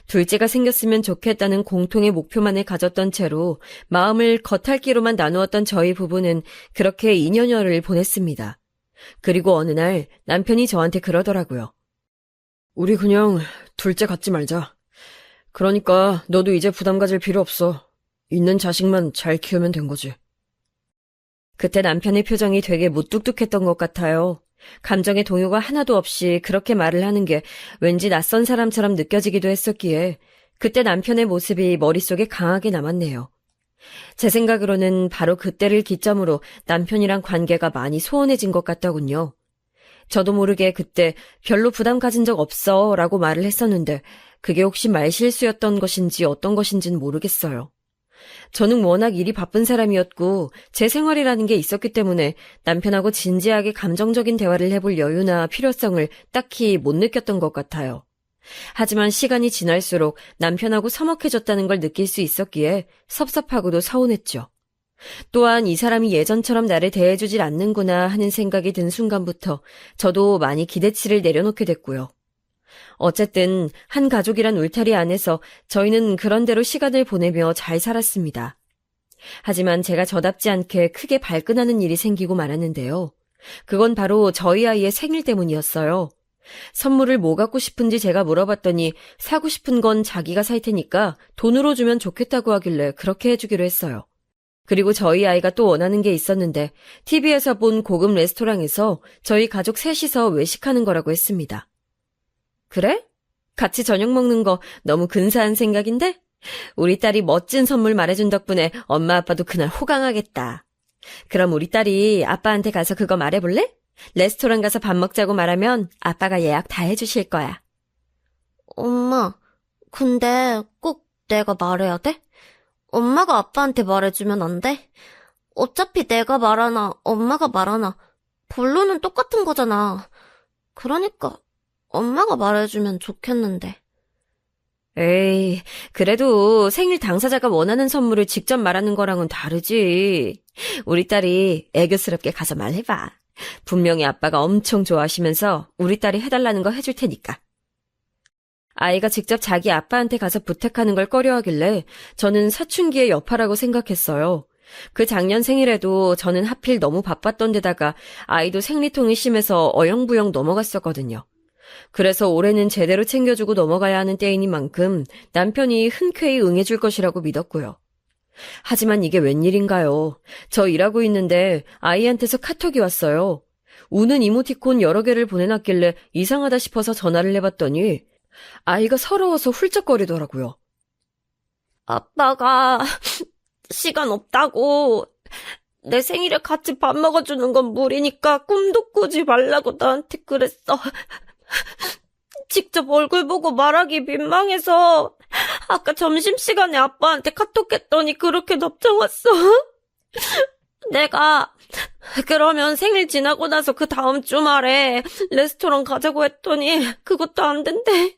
둘째가 생겼으면 좋겠다는 공통의 목표만을 가졌던 채로 마음을 겉핥기로만 나누었던 저희 부부는 그렇게 2년여를 보냈습니다. 그리고 어느 날 남편이 저한테 그러더라고요. 우리 그냥 둘째 갖지 말자. 그러니까 너도 이제 부담 가질 필요 없어. 있는 자식만 잘 키우면 된 거지. 그때 남편의 표정이 되게 무뚝뚝했던 것 같아요. 감정의 동요가 하나도 없이 그렇게 말을 하는 게 왠지 낯선 사람처럼 느껴지기도 했었기에 그때 남편의 모습이 머릿속에 강하게 남았네요. 제 생각으로는 바로 그때를 기점으로 남편이랑 관계가 많이 소원해진 것 같더군요. 저도 모르게 그때 별로 부담 가진 적 없어 라고 말을 했었는데 그게 혹시 말실수였던 것인지 어떤 것인지는 모르겠어요. 저는 워낙 일이 바쁜 사람이었고 제 생활이라는 게 있었기 때문에 남편하고 진지하게 감정적인 대화를 해볼 여유나 필요성을 딱히 못 느꼈던 것 같아요. 하지만 시간이 지날수록 남편하고 서먹해졌다는 걸 느낄 수 있었기에 섭섭하고도 서운했죠. 또한 이 사람이 예전처럼 나를 대해주질 않는구나 하는 생각이 든 순간부터 저도 많이 기대치를 내려놓게 됐고요. 어쨌든 한 가족이란 울타리 안에서 저희는 그런대로 시간을 보내며 잘 살았습니다. 하지만 제가 저답지 않게 크게 발끈하는 일이 생기고 말았는데요. 그건 바로 저희 아이의 생일 때문이었어요. 선물을 뭐 갖고 싶은지 제가 물어봤더니 사고 싶은 건 자기가 살 테니까 돈으로 주면 좋겠다고 하길래 그렇게 해주기로 했어요. 그리고 저희 아이가 또 원하는 게 있었는데 TV에서 본 고급 레스토랑에서 저희 가족 셋이서 외식하는 거라고 했습니다. 그래? 같이 저녁 먹는 거 너무 근사한 생각인데? 우리 딸이 멋진 선물 말해준 덕분에 엄마 아빠도 그날 호강하겠다. 그럼 우리 딸이 아빠한테 가서 그거 말해볼래? 레스토랑 가서 밥 먹자고 말하면 아빠가 예약 다 해주실 거야. 엄마, 근데 꼭 내가 말해야 돼? 엄마가 아빠한테 말해주면 안 돼? 어차피 내가 말하나 엄마가 말하나 본론은 똑같은 거잖아. 그러니까 엄마가 말해주면 좋겠는데. 에이, 그래도 생일 당사자가 원하는 선물을 직접 말하는 거랑은 다르지. 우리 딸이 애교스럽게 가서 말해봐. 분명히 아빠가 엄청 좋아하시면서 우리 딸이 해달라는 거 해줄 테니까. 아이가 직접 자기 아빠한테 가서 부탁하는 걸 꺼려하길래 저는 사춘기의 여파라고 생각했어요. 그 작년 생일에도 저는 하필 너무 바빴던 데다가 아이도 생리통이 심해서 어영부영 넘어갔었거든요. 그래서 올해는 제대로 챙겨주고 넘어가야 하는 때이니만큼 남편이 흔쾌히 응해줄 것이라고 믿었고요. 하지만 이게 웬일인가요? 저 일하고 있는데 아이한테서 카톡이 왔어요. 우는 이모티콘 여러 개를 보내놨길래 이상하다 싶어서 전화를 해봤더니 아이가 서러워서 훌쩍거리더라고요. 아빠가 시간 없다고 내 생일에 같이 밥 먹어주는 건 무리니까 꿈도 꾸지 말라고 나한테 그랬어. 직접 얼굴 보고 말하기 민망해서 아까 점심시간에 아빠한테 카톡했더니 그렇게 답장 왔어. 내가 그러면 생일 지나고 나서 그 다음 주말에 레스토랑 가자고 했더니 그것도 안 된대.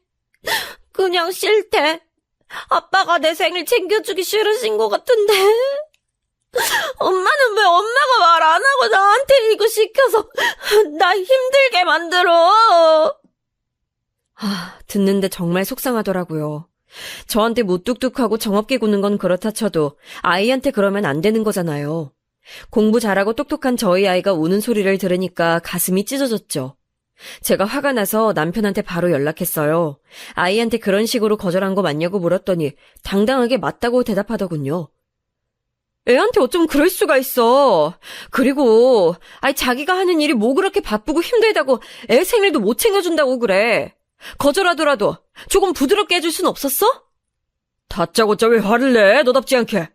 그냥 싫대. 아빠가 내 생일 챙겨주기 싫으신 것 같은데. 엄마는 왜 엄마가 말 안 하고 나한테 이거 시켜서 나 힘들게 만들어. 듣는데 정말 속상하더라고요. 저한테 무뚝뚝하고 정없게 구는 건 그렇다 쳐도 아이한테 그러면 안 되는 거잖아요. 공부 잘하고 똑똑한 저희 아이가 우는 소리를 들으니까 가슴이 찢어졌죠. 제가 화가 나서 남편한테 바로 연락했어요. 아이한테 그런 식으로 거절한 거 맞냐고 물었더니 당당하게 맞다고 대답하더군요. 애한테 어쩜 그럴 수가 있어. 그리고 자기가 하는 일이 뭐 그렇게 바쁘고 힘들다고 애 생일도 못 챙겨준다고 그래. 거절하더라도 조금 부드럽게 해줄 순 없었어? 다짜고짜 왜 화를 내? 너답지 않게.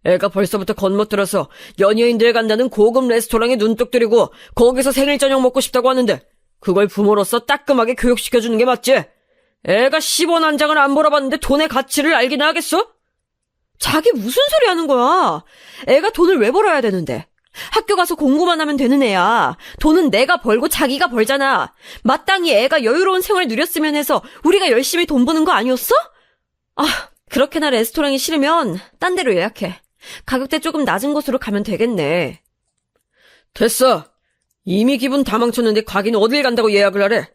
애가 벌써부터 겉멋들어서 연예인들 간다는 고급 레스토랑에 눈독 들이고 거기서 생일 저녁 먹고 싶다고 하는데 그걸 부모로서 따끔하게 교육시켜주는 게 맞지? 애가 10원 한 장을 안 벌어봤는데 돈의 가치를 알기나 하겠어? 자기 무슨 소리 하는 거야? 애가 돈을 왜 벌어야 되는데? 학교 가서 공부만 하면 되는 애야. 돈은 내가 벌고 자기가 벌잖아. 마땅히 애가 여유로운 생활 누렸으면 해서 우리가 열심히 돈 버는 거 아니었어? 그렇게나 레스토랑이 싫으면 딴 데로 예약해. 가격대 조금 낮은 곳으로 가면 되겠네. 됐어. 이미 기분 다 망쳤는데 가긴 어딜 간다고 예약을 하래.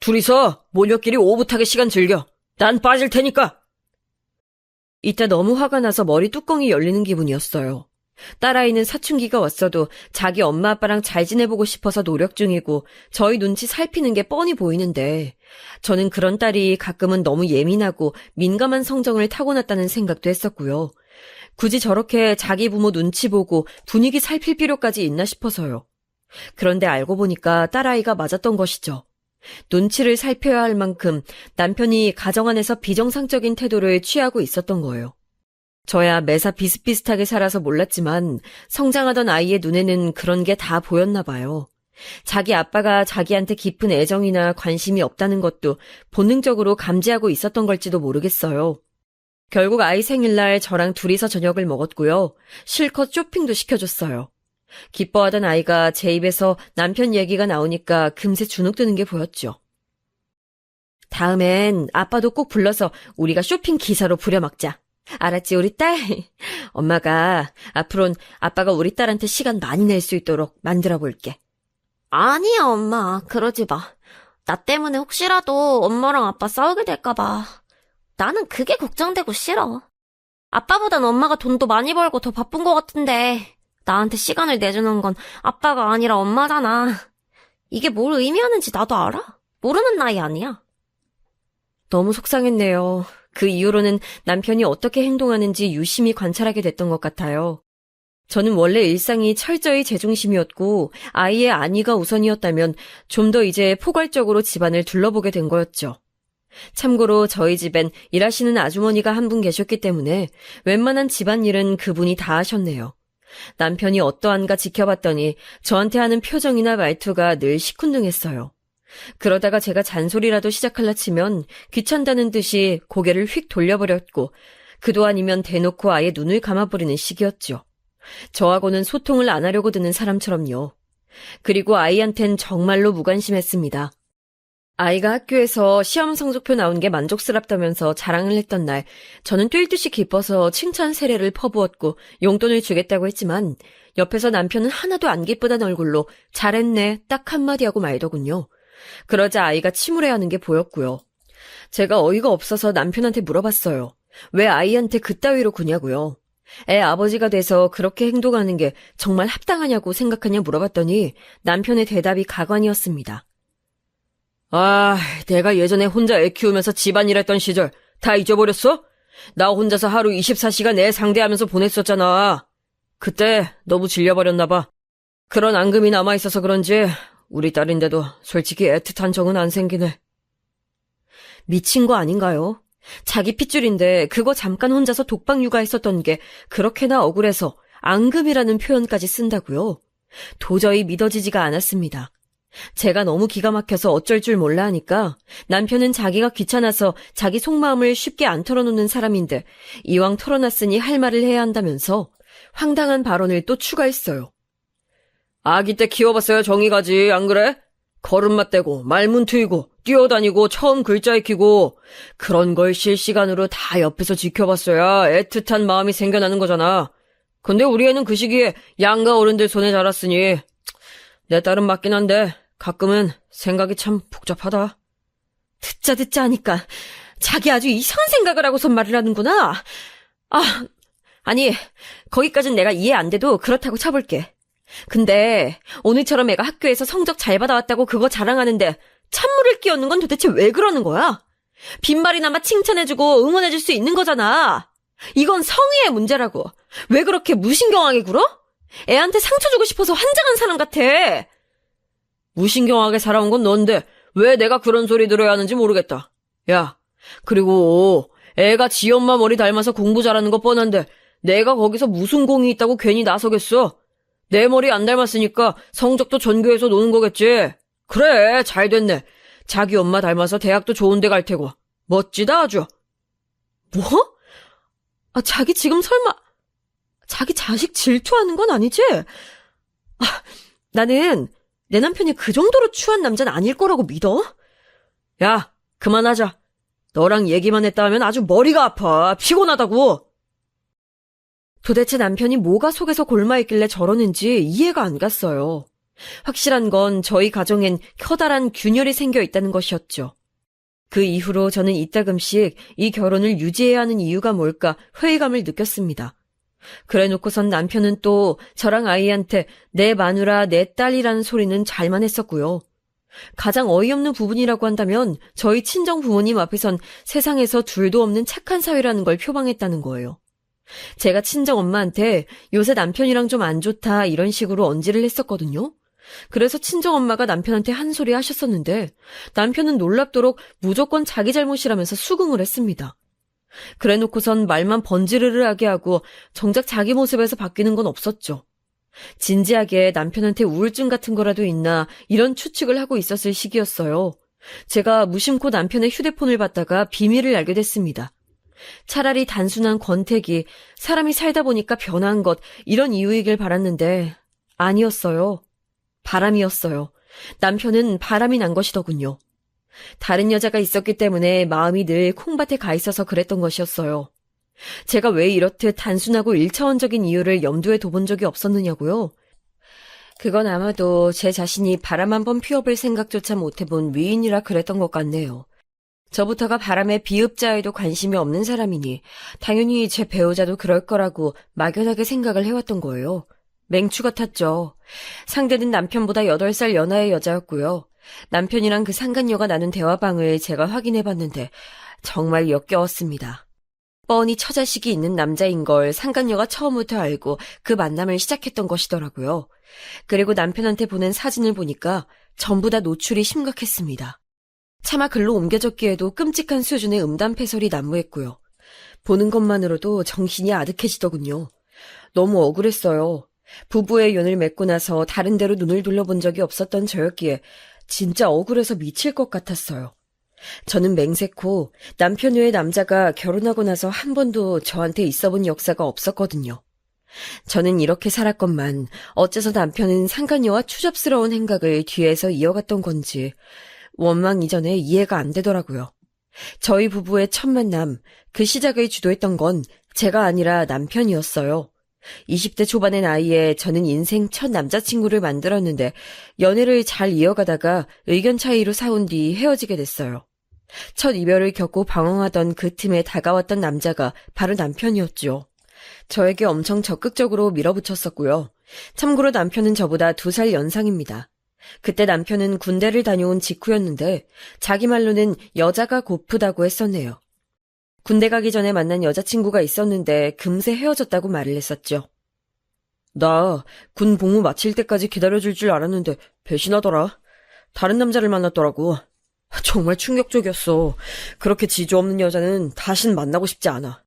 둘이서 모녀끼리 오붓하게 시간 즐겨. 난 빠질 테니까. 이때 너무 화가 나서 머리 뚜껑이 열리는 기분이었어요. 딸아이는 사춘기가 왔어도 자기 엄마 아빠랑 잘 지내보고 싶어서 노력 중이고 저희 눈치 살피는 게 뻔히 보이는데 저는 그런 딸이 가끔은 너무 예민하고 민감한 성정을 타고났다는 생각도 했었고요. 굳이 저렇게 자기 부모 눈치 보고 분위기 살필 필요까지 있나 싶어서요. 그런데 알고 보니까 딸아이가 맞았던 것이죠. 눈치를 살펴야 할 만큼 남편이 가정 안에서 비정상적인 태도를 취하고 있었던 거예요. 저야 매사 비슷비슷하게 살아서 몰랐지만 성장하던 아이의 눈에는 그런 게 다 보였나 봐요. 자기 아빠가 자기한테 깊은 애정이나 관심이 없다는 것도 본능적으로 감지하고 있었던 걸지도 모르겠어요. 결국 아이 생일날 저랑 둘이서 저녁을 먹었고요. 실컷 쇼핑도 시켜줬어요. 기뻐하던 아이가 제 입에서 남편 얘기가 나오니까 금세 주눅드는 게 보였죠. 다음엔 아빠도 꼭 불러서 우리가 쇼핑 기사로 부려먹자. 알았지, 우리 딸? 엄마가 앞으론 아빠가 우리 딸한테 시간 많이 낼 수 있도록 만들어 볼게. 아니야, 엄마. 그러지 마. 나 때문에 혹시라도 엄마랑 아빠 싸우게 될까 봐. 나는 그게 걱정되고 싫어. 아빠보단 엄마가 돈도 많이 벌고 더 바쁜 것 같은데 나한테 시간을 내주는 건 아빠가 아니라 엄마잖아. 이게 뭘 의미하는지 나도 알아? 모르는 나이 아니야. 너무 속상했네요. 그 이후로는 남편이 어떻게 행동하는지 유심히 관찰하게 됐던 것 같아요. 저는 원래 일상이 철저히 제 중심이었고 아이의 안위가 우선이었다면 좀 더 이제 포괄적으로 집안을 둘러보게 된 거였죠. 참고로 저희 집엔 일하시는 아주머니가 한 분 계셨기 때문에 웬만한 집안일은 그분이 다 하셨네요. 남편이 어떠한가 지켜봤더니 저한테 하는 표정이나 말투가 늘 시큰둥했어요. 그러다가 제가 잔소리라도 시작할라 치면 귀찮다는 듯이 고개를 휙 돌려버렸고 그도 아니면 대놓고 아예 눈을 감아버리는 식이었죠. 저하고는 소통을 안 하려고 드는 사람처럼요. 그리고 아이한텐 정말로 무관심했습니다. 아이가 학교에서 시험 성적표 나온 게 만족스럽다면서 자랑을 했던 날, 저는 뛸 듯이 기뻐서 칭찬 세례를 퍼부었고 용돈을 주겠다고 했지만 옆에서 남편은 하나도 안 기쁘다는 얼굴로 잘했네 딱 한마디 하고 말더군요. 그러자 아이가 침울해하는 게 보였고요. 제가 어이가 없어서 남편한테 물어봤어요. 왜 아이한테 그따위로 구냐고요. 애 아버지가 돼서 그렇게 행동하는 게 정말 합당하냐고 생각하냐 물어봤더니 남편의 대답이 가관이었습니다. 아, 내가 예전에 혼자 애 키우면서 집안일 했던 시절 다 잊어버렸어? 나 혼자서 하루 24시간 애 상대하면서 보냈었잖아. 그때 너무 질려버렸나 봐. 그런 앙금이 남아있어서 그런지 우리 딸인데도 솔직히 애틋한 정은 안 생기네. 미친 거 아닌가요? 자기 핏줄인데 그거 잠깐 혼자서 독박 육아했었던 게 그렇게나 억울해서 앙금이라는 표현까지 쓴다고요? 도저히 믿어지지가 않았습니다. 제가 너무 기가 막혀서 어쩔 줄 몰라 하니까 남편은 자기가 귀찮아서 자기 속마음을 쉽게 안 털어놓는 사람인데 이왕 털어놨으니 할 말을 해야 한다면서 황당한 발언을 또 추가했어요. 아기 때 키워봤어야 정이 가지, 안 그래? 걸음마 떼고 말문 트이고 뛰어다니고 처음 글자 익히고 그런 걸 실시간으로 다 옆에서 지켜봤어야 애틋한 마음이 생겨나는 거잖아. 근데 우리 애는 그 시기에 양가 어른들 손에 자랐으니 내 딸은 맞긴 한데 가끔은 생각이 참 복잡하다. 듣자 하니까 자기 아주 이상한 생각을 하고선 말을 하는구나. 아니 거기까진 내가 이해 안 돼도 그렇다고 쳐볼게. 근데 오늘처럼 애가 학교에서 성적 잘 받아왔다고 그거 자랑하는데 찬물을 끼얹는 건 도대체 왜 그러는 거야? 빈말이나마 칭찬해주고 응원해줄 수 있는 거잖아. 이건 성의의 문제라고. 왜 그렇게 무신경하게 굴어? 애한테 상처 주고 싶어서 환장한 사람 같아. 무신경하게 살아온 건 넌데 왜 내가 그런 소리 들어야 하는지 모르겠다. 야, 그리고 애가 지 엄마 머리 닮아서 공부 잘하는 거 뻔한데 내가 거기서 무슨 공이 있다고 괜히 나서겠어? 내 머리 안 닮았으니까 성적도 전교에서 노는 거겠지. 그래, 잘 됐네. 자기 엄마 닮아서 대학도 좋은 데 갈 테고. 멋지다 아주. 뭐? 자기 지금 설마 자기 자식 질투하는 건 아니지? 나는 내 남편이 그 정도로 추한 남자는 아닐 거라고 믿어? 야, 그만하자. 너랑 얘기만 했다 하면 아주 머리가 아파. 피곤하다고. 도대체 남편이 뭐가 속에서 골마있길래 저러는지 이해가 안 갔어요. 확실한 건 저희 가정엔 커다란 균열이 생겨 있다는 것이었죠. 그 이후로 저는 이따금씩 이 결혼을 유지해야 하는 이유가 뭘까 회의감을 느꼈습니다. 그래놓고선 남편은 또 저랑 아이한테 내 마누라, 내 딸이라는 소리는 잘만 했었고요. 가장 어이없는 부분이라고 한다면 저희 친정 부모님 앞에선 세상에서 둘도 없는 착한 사위라는 걸 표방했다는 거예요. 제가 친정 엄마한테 요새 남편이랑 좀 안 좋다 이런 식으로 언지를 했었거든요. 그래서 친정엄마가 남편한테 한 소리 하셨었는데 남편은 놀랍도록 무조건 자기 잘못이라면서 수긍을 했습니다. 그래놓고선 말만 번지르르하게 하고 정작 자기 모습에서 바뀌는 건 없었죠. 진지하게 남편한테 우울증 같은 거라도 있나 이런 추측을 하고 있었을 시기였어요. 제가 무심코 남편의 휴대폰을 받다가 비밀을 알게 됐습니다. 차라리 단순한 권태기, 사람이 살다 보니까 변한 것 이런 이유이길 바랐는데 아니었어요. 바람이었어요. 남편은 바람이 난 것이더군요. 다른 여자가 있었기 때문에 마음이 늘 콩밭에 가 있어서 그랬던 것이었어요. 제가 왜 이렇듯 단순하고 1차원적인 이유를 염두에 둬본 적이 없었느냐고요? 그건 아마도 제 자신이 바람 한번 피워볼 생각조차 못해본 위인이라 그랬던 것 같네요. 저부터가 바람의 비읍자에도 관심이 없는 사람이니 당연히 제 배우자도 그럴 거라고 막연하게 생각을 해왔던 거예요. 맹추 같았죠. 상대는 남편보다 8살 연하의 여자였고요. 남편이랑 그 상간녀가 나눈 대화방을 제가 확인해봤는데 정말 역겨웠습니다. 뻔히 처자식이 있는 남자인 걸 상간녀가 처음부터 알고 그 만남을 시작했던 것이더라고요. 그리고 남편한테 보낸 사진을 보니까 전부 다 노출이 심각했습니다. 차마 글로 옮겨졌기에도 끔찍한 수준의 음담패설이 난무했고요. 보는 것만으로도 정신이 아득해지더군요. 너무 억울했어요. 부부의 연을 맺고 나서 다른 데로 눈을 돌려본 적이 없었던 저였기에 진짜 억울해서 미칠 것 같았어요. 저는 맹세코 남편 외의 남자가 결혼하고 나서 한 번도 저한테 있어본 역사가 없었거든요. 저는 이렇게 살았건만 어째서 남편은 상간녀와 추접스러운 행각을 뒤에서 이어갔던 건지 원망 이전에 이해가 안 되더라고요. 저희 부부의 첫 만남, 그 시작을 주도했던 건 제가 아니라 남편이었어요. 20대 초반의 나이에 저는 인생 첫 남자친구를 만들었는데 연애를 잘 이어가다가 의견 차이로 싸운 뒤 헤어지게 됐어요. 첫 이별을 겪고 방황하던 그 틈에 다가왔던 남자가 바로 남편이었죠. 저에게 엄청 적극적으로 밀어붙였었고요. 참고로 남편은 저보다 2살 연상입니다. 그때 남편은 군대를 다녀온 직후였는데 자기 말로는 여자가 고프다고 했었네요. 군대 가기 전에 만난 여자친구가 있었는데 금세 헤어졌다고 말을 했었죠. 나 군 복무 마칠 때까지 기다려줄 줄 알았는데 배신하더라. 다른 남자를 만났더라고. 정말 충격적이었어. 그렇게 지조 없는 여자는 다신 만나고 싶지 않아.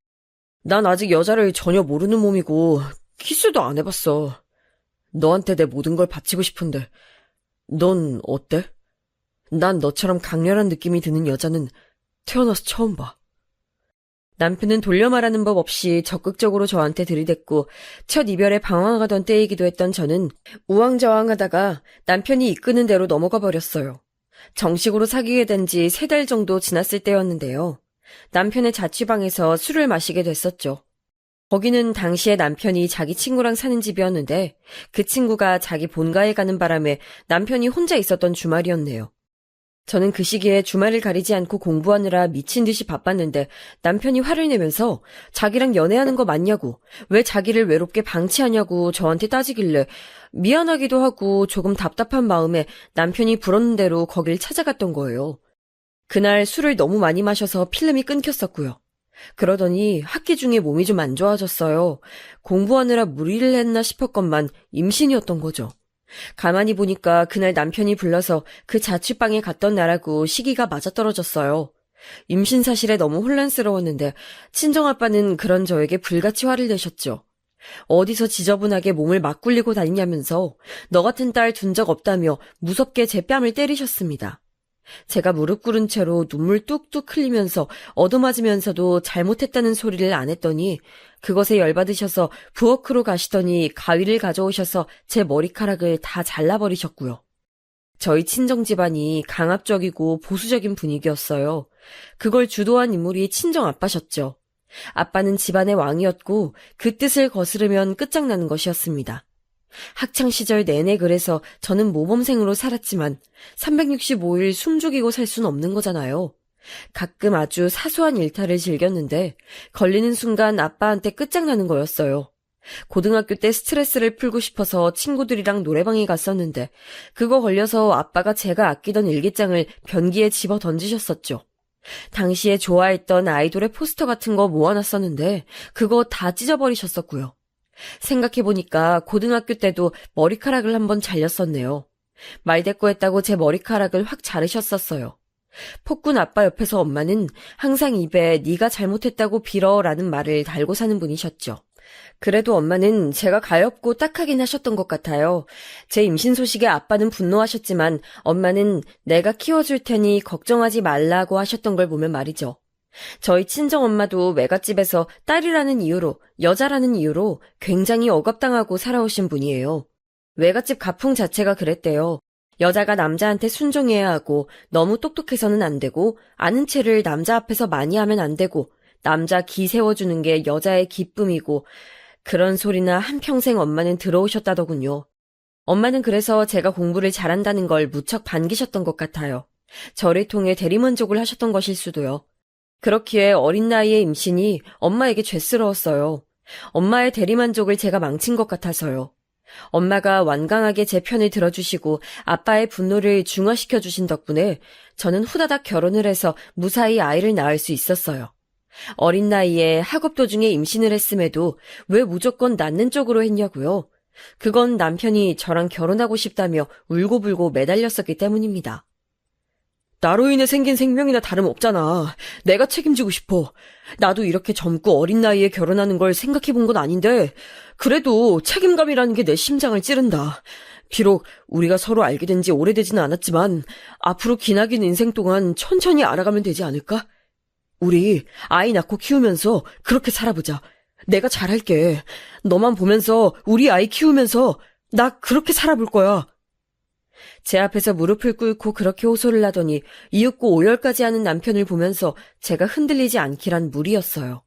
난 아직 여자를 전혀 모르는 몸이고 키스도 안 해봤어. 너한테 내 모든 걸 바치고 싶은데 넌 어때? 난 너처럼 강렬한 느낌이 드는 여자는 태어나서 처음 봐. 남편은 돌려 말하는 법 없이 적극적으로 저한테 들이댔고 첫 이별에 방황하던 때이기도 했던 저는 우왕좌왕하다가 남편이 이끄는 대로 넘어가 버렸어요. 정식으로 사귀게 된 지 3달 정도 지났을 때였는데요. 남편의 자취방에서 술을 마시게 됐었죠. 거기는 당시에 남편이 자기 친구랑 사는 집이었는데 그 친구가 자기 본가에 가는 바람에 남편이 혼자 있었던 주말이었네요. 저는 그 시기에 주말을 가리지 않고 공부하느라 미친 듯이 바빴는데 남편이 화를 내면서 자기랑 연애하는 거 맞냐고, 왜 자기를 외롭게 방치하냐고 저한테 따지길래 미안하기도 하고 조금 답답한 마음에 남편이 부르는 대로 거길 찾아갔던 거예요. 그날 술을 너무 많이 마셔서 필름이 끊겼었고요. 그러더니 학기 중에 몸이 좀 안 좋아졌어요. 공부하느라 무리를 했나 싶었건만 임신이었던 거죠. 가만히 보니까 그날 남편이 불러서 그 자취방에 갔던 날하고 시기가 맞아떨어졌어요. 임신 사실에 너무 혼란스러웠는데 친정아빠는 그런 저에게 불같이 화를 내셨죠. 어디서 지저분하게 몸을 막 굴리고 다니냐면서 너 같은 딸 둔 적 없다며 무섭게 제 뺨을 때리셨습니다. 제가 무릎 꿇은 채로 눈물 뚝뚝 흘리면서 얻어맞으면서도 잘못했다는 소리를 안 했더니 그것에 열받으셔서 부엌으로 가시더니 가위를 가져오셔서 제 머리카락을 다 잘라버리셨고요. 저희 친정 집안이 강압적이고 보수적인 분위기였어요. 그걸 주도한 인물이 친정 아빠셨죠. 아빠는 집안의 왕이었고 그 뜻을 거스르면 끝장나는 것이었습니다. 학창시절 내내 그래서 저는 모범생으로 살았지만 365일 숨죽이고 살 순 없는 거잖아요. 가끔 아주 사소한 일탈을 즐겼는데 걸리는 순간 아빠한테 끝장나는 거였어요. 고등학교 때 스트레스를 풀고 싶어서 친구들이랑 노래방에 갔었는데 그거 걸려서 아빠가 제가 아끼던 일기장을 변기에 집어 던지셨었죠. 당시에 좋아했던 아이돌의 포스터 같은 거 모아놨었는데 그거 다 찢어버리셨었고요. 생각해보니까 고등학교 때도 머리카락을 한번 잘렸었네요. 말대꾸했다고 제 머리카락을 확 자르셨었어요. 폭군 아빠 옆에서 엄마는 항상 입에 네가 잘못했다고 빌어라는 말을 달고 사는 분이셨죠. 그래도 엄마는 제가 가엾고 딱하긴 하셨던 것 같아요. 제 임신 소식에 아빠는 분노하셨지만 엄마는 내가 키워줄 테니 걱정하지 말라고 하셨던 걸 보면 말이죠. 저희 친정엄마도 외갓집에서 딸이라는 이유로, 여자라는 이유로 굉장히 억압당하고 살아오신 분이에요. 외갓집 가풍 자체가 그랬대요. 여자가 남자한테 순종해야 하고 너무 똑똑해서는 안 되고 아는 체를 남자 앞에서 많이 하면 안 되고 남자 기 세워주는 게 여자의 기쁨이고 그런 소리나 한평생 엄마는 들어오셨다더군요. 엄마는 그래서 제가 공부를 잘한다는 걸 무척 반기셨던 것 같아요. 저를 통해 대리만족을 하셨던 것일 수도요. 그렇기에 어린 나이에 임신이 엄마에게 죄스러웠어요. 엄마의 대리만족을 제가 망친 것 같아서요. 엄마가 완강하게 제 편을 들어주시고 아빠의 분노를 중화시켜 주신 덕분에 저는 후다닥 결혼을 해서 무사히 아이를 낳을 수 있었어요. 어린 나이에 학업 도중에 임신을 했음에도 왜 무조건 낳는 쪽으로 했냐고요? 그건 남편이 저랑 결혼하고 싶다며 울고불고 매달렸었기 때문입니다. 나로 인해 생긴 생명이나 다름없잖아. 내가 책임지고 싶어. 나도 이렇게 젊고 어린 나이에 결혼하는 걸 생각해 본 건 아닌데 그래도 책임감이라는 게 내 심장을 찌른다. 비록 우리가 서로 알게 된 지 오래되지는 않았지만 앞으로 기나긴 인생 동안 천천히 알아가면 되지 않을까? 우리 아이 낳고 키우면서 그렇게 살아보자. 내가 잘할게. 너만 보면서 우리 아이 키우면서 나 그렇게 살아볼 거야. 제 앞에서 무릎을 꿇고 그렇게 호소를 하더니 이윽고 오열까지 하는 남편을 보면서 제가 흔들리지 않기란 무리였어요.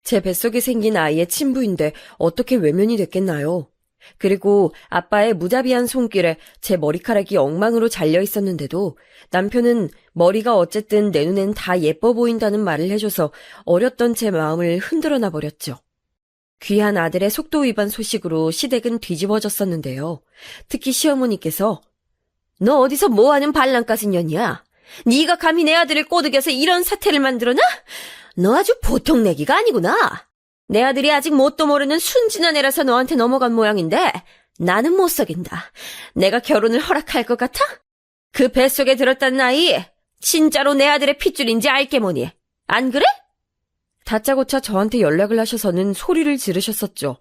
제 뱃속에 생긴 아이의 친부인데 어떻게 외면이 됐겠나요? 그리고 아빠의 무자비한 손길에 제 머리카락이 엉망으로 잘려 있었는데도 남편은 머리가 어쨌든 내 눈엔 다 예뻐 보인다는 말을 해줘서 어렸던 제 마음을 흔들어놔 버렸죠. 귀한 아들의 속도 위반 소식으로 시댁은 뒤집어졌었는데요. 특히 시어머니께서 너 어디서 뭐하는 발랑까진 년이야? 네가 감히 내 아들을 꼬드겨서 이런 사태를 만들어놔? 너 아주 보통 내기가 아니구나. 내 아들이 아직 뭣도 모르는 순진한 애라서 너한테 넘어간 모양인데 나는 못 속인다. 내가 결혼을 허락할 것 같아? 그 뱃속에 들었다는 아이 진짜로 내 아들의 핏줄인지 알게 뭐니. 안 그래? 다짜고짜 저한테 연락을 하셔서는 소리를 지르셨었죠.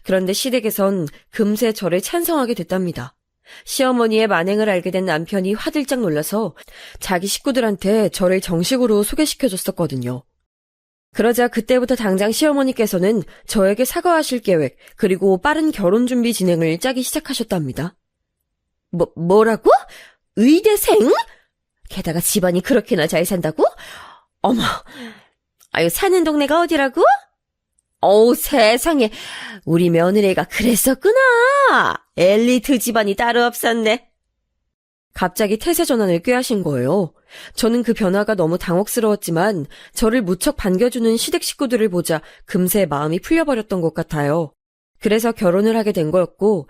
그런데 시댁에선 금세 저를 찬성하게 됐답니다. 시어머니의 만행을 알게 된 남편이 화들짝 놀라서 자기 식구들한테 저를 정식으로 소개시켜줬었거든요. 그러자 그때부터 당장 시어머니께서는 저에게 사과하실 계획, 그리고 빠른 결혼 준비 진행을 짜기 시작하셨답니다. 뭐라고? 의대생? 게다가 집안이 그렇게나 잘 산다고? 어머, 아유, 사는 동네가 어디라고? 어우, 세상에, 우리 며느리가 그랬었구나. 엘리트 집안이 따로 없었네. 갑자기 태세 전환을 꾀하신 거예요. 저는 그 변화가 너무 당혹스러웠지만 저를 무척 반겨주는 시댁 식구들을 보자 금세 마음이 풀려버렸던 것 같아요. 그래서 결혼을 하게 된 거였고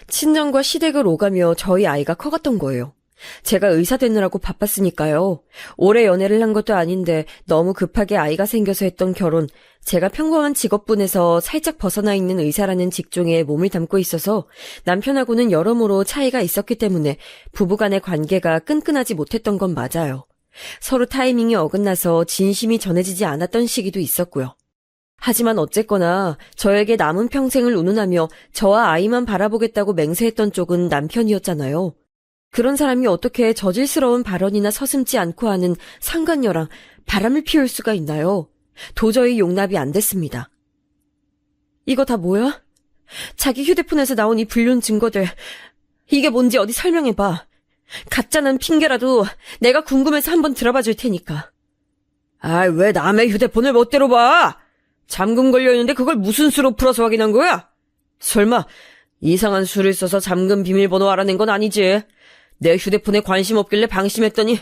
친정과 시댁을 오가며 저희 아이가 커갔던 거예요. 제가 의사 되느라고 바빴으니까요. 오래 연애를 한 것도 아닌데 너무 급하게 아이가 생겨서 했던 결혼, 제가 평범한 직업군에서 살짝 벗어나 있는 의사라는 직종에 몸을 담고 있어서 남편하고는 여러모로 차이가 있었기 때문에 부부간의 관계가 끈끈하지 못했던 건 맞아요. 서로 타이밍이 어긋나서 진심이 전해지지 않았던 시기도 있었고요. 하지만 어쨌거나 저에게 남은 평생을 운운하며 저와 아이만 바라보겠다고 맹세했던 쪽은 남편이었잖아요. 그런 사람이 어떻게 저질스러운 발언이나 서슴지 않고 하는 상간녀랑 바람을 피울 수가 있나요? 도저히 용납이 안 됐습니다. 이거 다 뭐야? 자기 휴대폰에서 나온 이 불륜 증거들, 이게 뭔지 어디 설명해봐. 가짜는 핑계라도 내가 궁금해서 한번 들어봐 줄 테니까. 아이, 왜 남의 휴대폰을 멋대로 봐? 잠금 걸려있는데 그걸 무슨 수로 풀어서 확인한 거야? 설마 이상한 수를 써서 잠금 비밀번호 알아낸 건 아니지? 내 휴대폰에 관심 없길래 방심했더니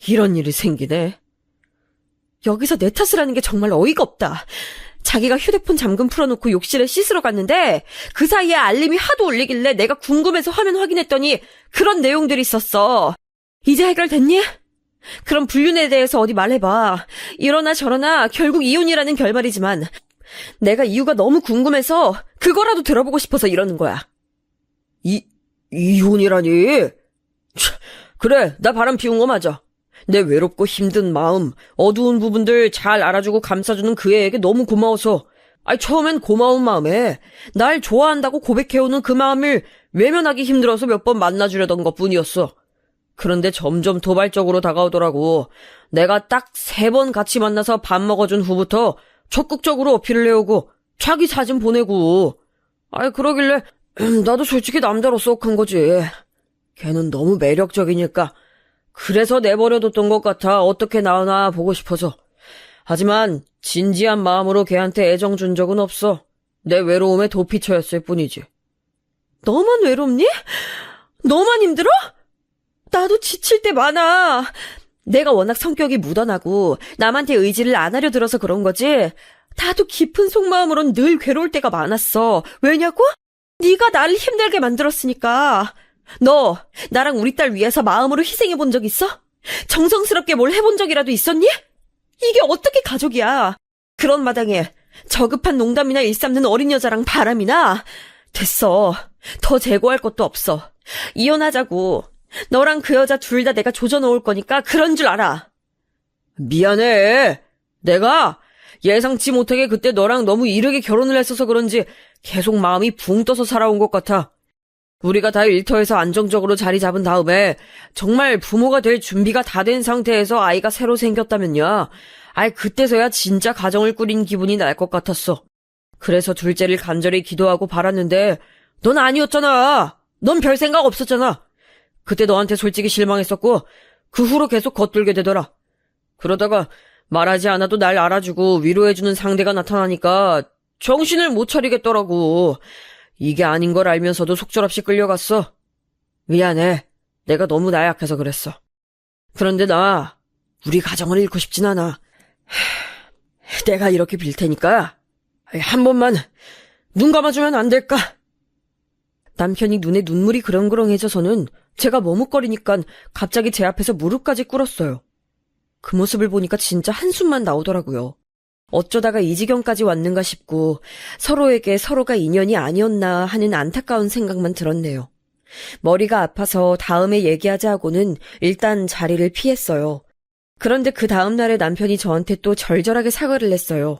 이런 일이 생기네. 여기서 내 탓을 하는 게 정말 어이가 없다. 자기가 휴대폰 잠금 풀어놓고 욕실에 씻으러 갔는데 그 사이에 알림이 하도 울리길래 내가 궁금해서 화면 확인했더니 그런 내용들이 있었어. 이제 해결됐니? 그럼 불륜에 대해서 어디 말해봐. 이러나 저러나 결국 이혼이라는 결말이지만 내가 이유가 너무 궁금해서 그거라도 들어보고 싶어서 이러는 거야. 이혼이라니? 그래, 나 바람 피운 거 맞아. 내 외롭고 힘든 마음, 어두운 부분들 잘 알아주고 감싸주는 그 애에게 너무 고마워서, 처음엔 고마운 마음에 날 좋아한다고 고백해오는 그 마음을 외면하기 힘들어서 몇 번 만나주려던 것뿐이었어. 그런데 점점 도발적으로 다가오더라고. 내가 딱 3번 같이 만나서 밥 먹어준 후부터 적극적으로 어필을 해오고 자기 사진 보내고. 그러길래 나도 솔직히 남자로서 혹한 거지. 걔는 너무 매력적이니까 그래서 내버려뒀던 것 같아. 어떻게 나오나 보고 싶어서. 하지만 진지한 마음으로 걔한테 애정 준 적은 없어. 내 외로움에 도피처였을 뿐이지. 너만 외롭니? 너만 힘들어? 나도 지칠 때 많아. 내가 워낙 성격이 묻어나고 남한테 의지를 안 하려 들어서 그런 거지. 나도 깊은 속마음으론 늘 괴로울 때가 많았어. 왜냐고? 네가 나를 힘들게 만들었으니까. 너 나랑 우리 딸 위해서 마음으로 희생해 본 적 있어? 정성스럽게 뭘 해본 적이라도 있었니? 이게 어떻게 가족이야? 그런 마당에 저급한 농담이나 일삼는 어린 여자랑 바람이나? 됐어. 더 재고할 것도 없어. 이혼하자고. 너랑 그 여자 둘 다 내가 조져놓을 거니까 그런 줄 알아. 미안해. 내가 예상치 못하게 그때 너랑 너무 이르게 결혼을 했어서 그런지 계속 마음이 붕 떠서 살아온 것 같아. 우리가 다 일터에서 안정적으로 자리 잡은 다음에 정말 부모가 될 준비가 다 된 상태에서 아이가 새로 생겼다면야. 그때서야 진짜 가정을 꾸린 기분이 날 것 같았어. 그래서 둘째를 간절히 기도하고 바랐는데 넌 아니었잖아. 넌 별 생각 없었잖아. 그때 너한테 솔직히 실망했었고 그 후로 계속 겉돌게 되더라. 그러다가 말하지 않아도 날 알아주고 위로해주는 상대가 나타나니까 정신을 못 차리겠더라고. 이게 아닌 걸 알면서도 속절없이 끌려갔어. 미안해. 내가 너무 나약해서 그랬어. 그런데 나 우리 가정을 잃고 싶진 않아. 내가 이렇게 빌 테니까 한 번만 눈 감아주면 안 될까? 남편이 눈에 눈물이 그렁그렁해져서는 제가 머뭇거리니까 갑자기 제 앞에서 무릎까지 꿇었어요. 그 모습을 보니까 진짜 한숨만 나오더라고요. 어쩌다가 이 지경까지 왔는가 싶고 서로에게 서로가 인연이 아니었나 하는 안타까운 생각만 들었네요. 머리가 아파서 다음에 얘기하자 하고는 일단 자리를 피했어요. 그런데 그 다음 날에 남편이 저한테 또 절절하게 사과를 했어요.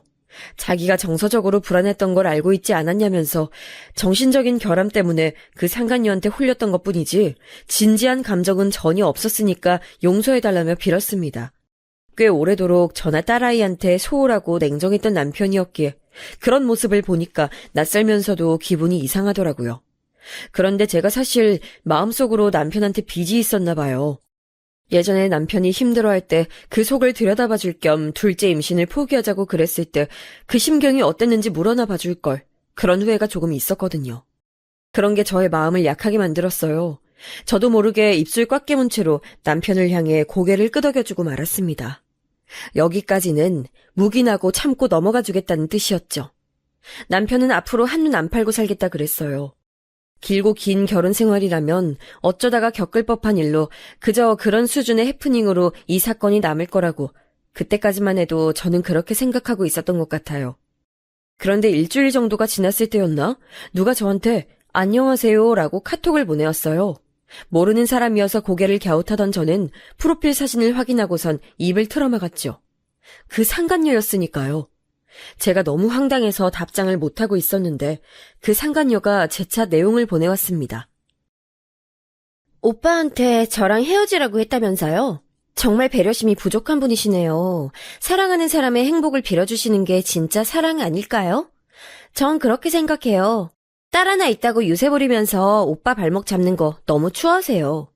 자기가 정서적으로 불안했던 걸 알고 있지 않았냐면서 정신적인 결함 때문에 그 상간녀한테 홀렸던 것뿐이지 진지한 감정은 전혀 없었으니까 용서해달라며 빌었습니다. 꽤 오래도록 저나 딸아이한테 소홀하고 냉정했던 남편이었기에 그런 모습을 보니까 낯설면서도 기분이 이상하더라고요. 그런데 제가 사실 마음속으로 남편한테 빚이 있었나 봐요. 예전에 남편이 힘들어할 때 그 속을 들여다봐 줄 겸 둘째 임신을 포기하자고 그랬을 때 그 심경이 어땠는지 물어나 봐줄 걸. 그런 후회가 조금 있었거든요. 그런 게 저의 마음을 약하게 만들었어요. 저도 모르게 입술 꽉 깨문 채로 남편을 향해 고개를 끄덕여주고 말았습니다. 여기까지는 묵인하고 참고 넘어가 주겠다는 뜻이었죠. 남편은 앞으로 한눈 안 팔고 살겠다 그랬어요. 길고 긴 결혼 생활이라면 어쩌다가 겪을 법한 일로 그저 그런 수준의 해프닝으로 이 사건이 남을 거라고 그때까지만 해도 저는 그렇게 생각하고 있었던 것 같아요. 그런데 일주일 정도가 지났을 때였나? 누가 저한테 안녕하세요라고 카톡을 보내왔어요. 모르는 사람이어서 고개를 갸웃하던 저는 프로필 사진을 확인하고선 입을 틀어막았죠. 그 상간녀였으니까요. 제가 너무 황당해서 답장을 못하고 있었는데 그 상간녀가 재차 내용을 보내왔습니다. 오빠한테 저랑 헤어지라고 했다면서요? 정말 배려심이 부족한 분이시네요. 사랑하는 사람의 행복을 빌어주시는 게 진짜 사랑 아닐까요? 전 그렇게 생각해요. 딸 하나 있다고 유세 부리면서 오빠 발목 잡는 거 너무 추하세요.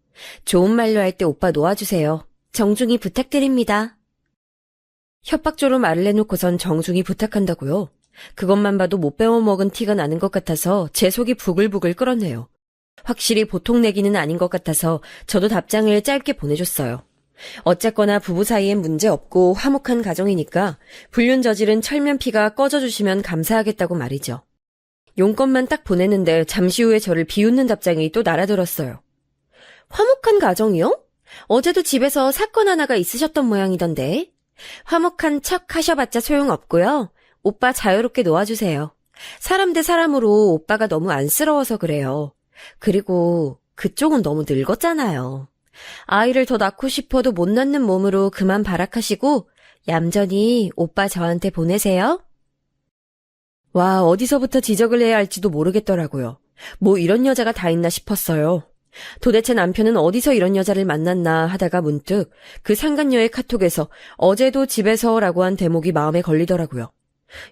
좋은 말로 할 때 오빠 놓아주세요. 정중히 부탁드립니다. 협박조로 말을 해놓고선 정중히 부탁한다고요? 그것만 봐도 못 배워먹은 티가 나는 것 같아서 제 속이 부글부글 끓었네요. 확실히 보통 내기는 아닌 것 같아서 저도 답장을 짧게 보내줬어요. 어쨌거나 부부 사이엔 문제 없고 화목한 가정이니까 불륜 저지른 철면피가 꺼져주시면 감사하겠다고 말이죠. 용건만 딱 보내는데 잠시 후에 저를 비웃는 답장이 또 날아들었어요. 화목한 가정이요? 어제도 집에서 사건 하나가 있으셨던 모양이던데. 화목한 척 하셔봤자 소용없고요. 오빠 자유롭게 놓아주세요. 사람 대 사람으로 오빠가 너무 안쓰러워서 그래요. 그리고 그쪽은 너무 늙었잖아요. 아이를 더 낳고 싶어도 못 낳는 몸으로 그만 발악하시고 얌전히 오빠 저한테 보내세요. 와, 어디서부터 지적을 해야 할지도 모르겠더라고요. 뭐 이런 여자가 다 있나 싶었어요. 도대체 남편은 어디서 이런 여자를 만났나 하다가 문득 그 상간녀의 카톡에서 어제도 집에서라고 한 대목이 마음에 걸리더라고요.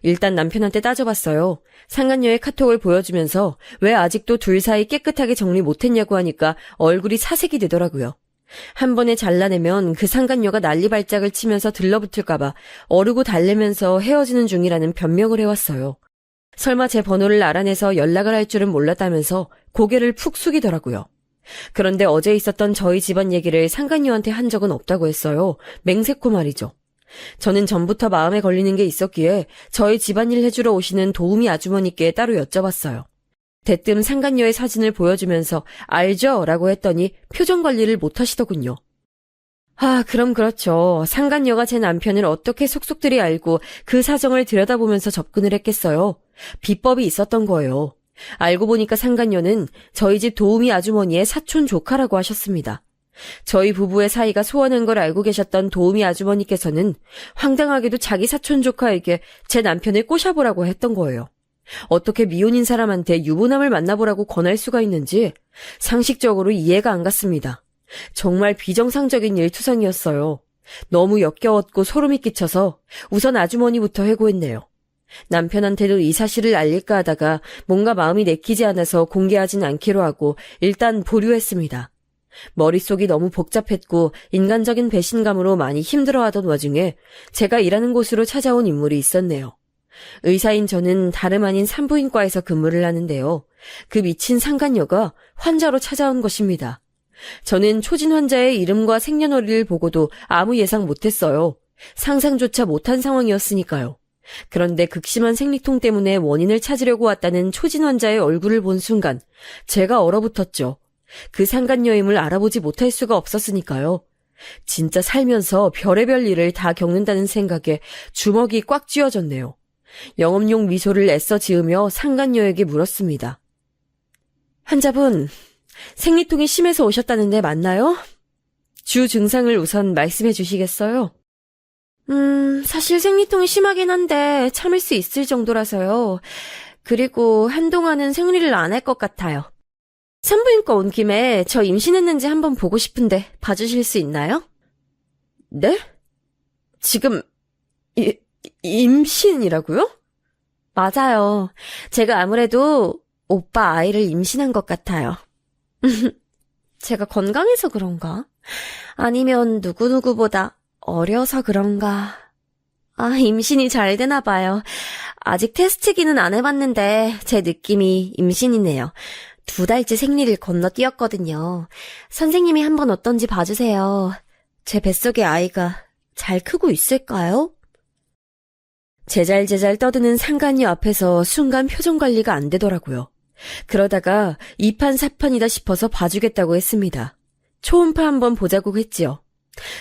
일단 남편한테 따져봤어요. 상간녀의 카톡을 보여주면서 왜 아직도 둘 사이 깨끗하게 정리 못했냐고 하니까 얼굴이 사색이 되더라고요. 한 번에 잘라내면 그 상간녀가 난리발작을 치면서 들러붙을까봐 어르고 달래면서 헤어지는 중이라는 변명을 해왔어요. 설마 제 번호를 알아내서 연락을 할 줄은 몰랐다면서 고개를 푹 숙이더라고요. 그런데 어제 있었던 저희 집안 얘기를 상간녀한테 한 적은 없다고 했어요. 맹세코 말이죠. 저는 전부터 마음에 걸리는 게 있었기에 저희 집안일 해주러 오시는 도우미 아주머니께 따로 여쭤봤어요. 대뜸 상간녀의 사진을 보여주면서 알죠? 라고 했더니 표정 관리를 못 하시더군요. 그럼 그렇죠. 상간녀가 제 남편을 어떻게 속속들이 알고 그 사정을 들여다보면서 접근을 했겠어요. 비법이 있었던 거예요. 알고 보니까 상간녀는 저희 집 도우미 아주머니의 사촌 조카라고 하셨습니다. 저희 부부의 사이가 소원한 걸 알고 계셨던 도우미 아주머니께서는 황당하게도 자기 사촌 조카에게 제 남편을 꼬셔보라고 했던 거예요. 어떻게 미혼인 사람한테 유부남을 만나보라고 권할 수가 있는지 상식적으로 이해가 안 갔습니다. 정말 비정상적인 일투성이었어요. 너무 역겨웠고 소름이 끼쳐서 우선 아주머니부터 해고했네요. 남편한테도 이 사실을 알릴까 하다가 뭔가 마음이 내키지 않아서 공개하진 않기로 하고 일단 보류했습니다. 머릿속이 너무 복잡했고 인간적인 배신감으로 많이 힘들어하던 와중에 제가 일하는 곳으로 찾아온 인물이 있었네요. 의사인 저는 다름 아닌 산부인과에서 근무를 하는데요. 그 미친 상간녀가 환자로 찾아온 것입니다. 저는 초진 환자의 이름과 생년월일을 보고도 아무 예상 못했어요. 상상조차 못한 상황이었으니까요. 그런데 극심한 생리통 때문에 원인을 찾으려고 왔다는 초진 환자의 얼굴을 본 순간 제가 얼어붙었죠. 그 상간녀임을 알아보지 못할 수가 없었으니까요. 진짜 살면서 별의별 일을 다 겪는다는 생각에 주먹이 꽉 쥐어졌네요. 영업용 미소를 애써 지으며 상간녀에게 물었습니다. 환자분, 생리통이 심해서 오셨다는데 맞나요? 주 증상을 우선 말씀해 주시겠어요? 사실 생리통이 심하긴 한데 참을 수 있을 정도라서요. 그리고 한동안은 생리를 안 할 것 같아요. 산부인과 온 김에 저 임신했는지 한번 보고 싶은데 봐주실 수 있나요? 네? 지금 임신이라고요? 맞아요. 제가 아무래도 오빠 아이를 임신한 것 같아요. 제가 건강해서 그런가? 아니면 누구누구보다 어려서 그런가? 임신이 잘 되나 봐요. 아직 테스트기는 안 해봤는데 제 느낌이 임신이네요. 2달째 생리를 건너뛰었거든요. 선생님이 한번 어떤지 봐주세요. 제 뱃속의 아이가 잘 크고 있을까요? 제잘제잘 떠드는 상간녀 앞에서 순간 표정 관리가 안 되더라고요. 그러다가 2판 4판이다 싶어서 봐주겠다고 했습니다. 초음파 한번 보자고 했지요.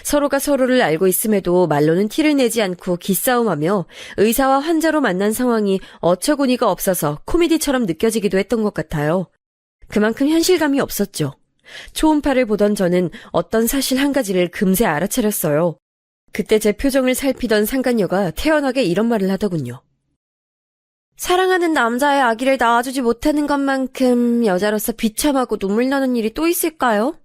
서로가 서로를 알고 있음에도 말로는 티를 내지 않고 기싸움하며 의사와 환자로 만난 상황이 어처구니가 없어서 코미디처럼 느껴지기도 했던 것 같아요. 그만큼 현실감이 없었죠. 초음파를 보던 저는 어떤 사실 한 가지를 금세 알아차렸어요. 그때 제 표정을 살피던 상간녀가 태연하게 이런 말을 하더군요. 사랑하는 남자의 아기를 낳아주지 못하는 것만큼 여자로서 비참하고 눈물 나는 일이 또 있을까요?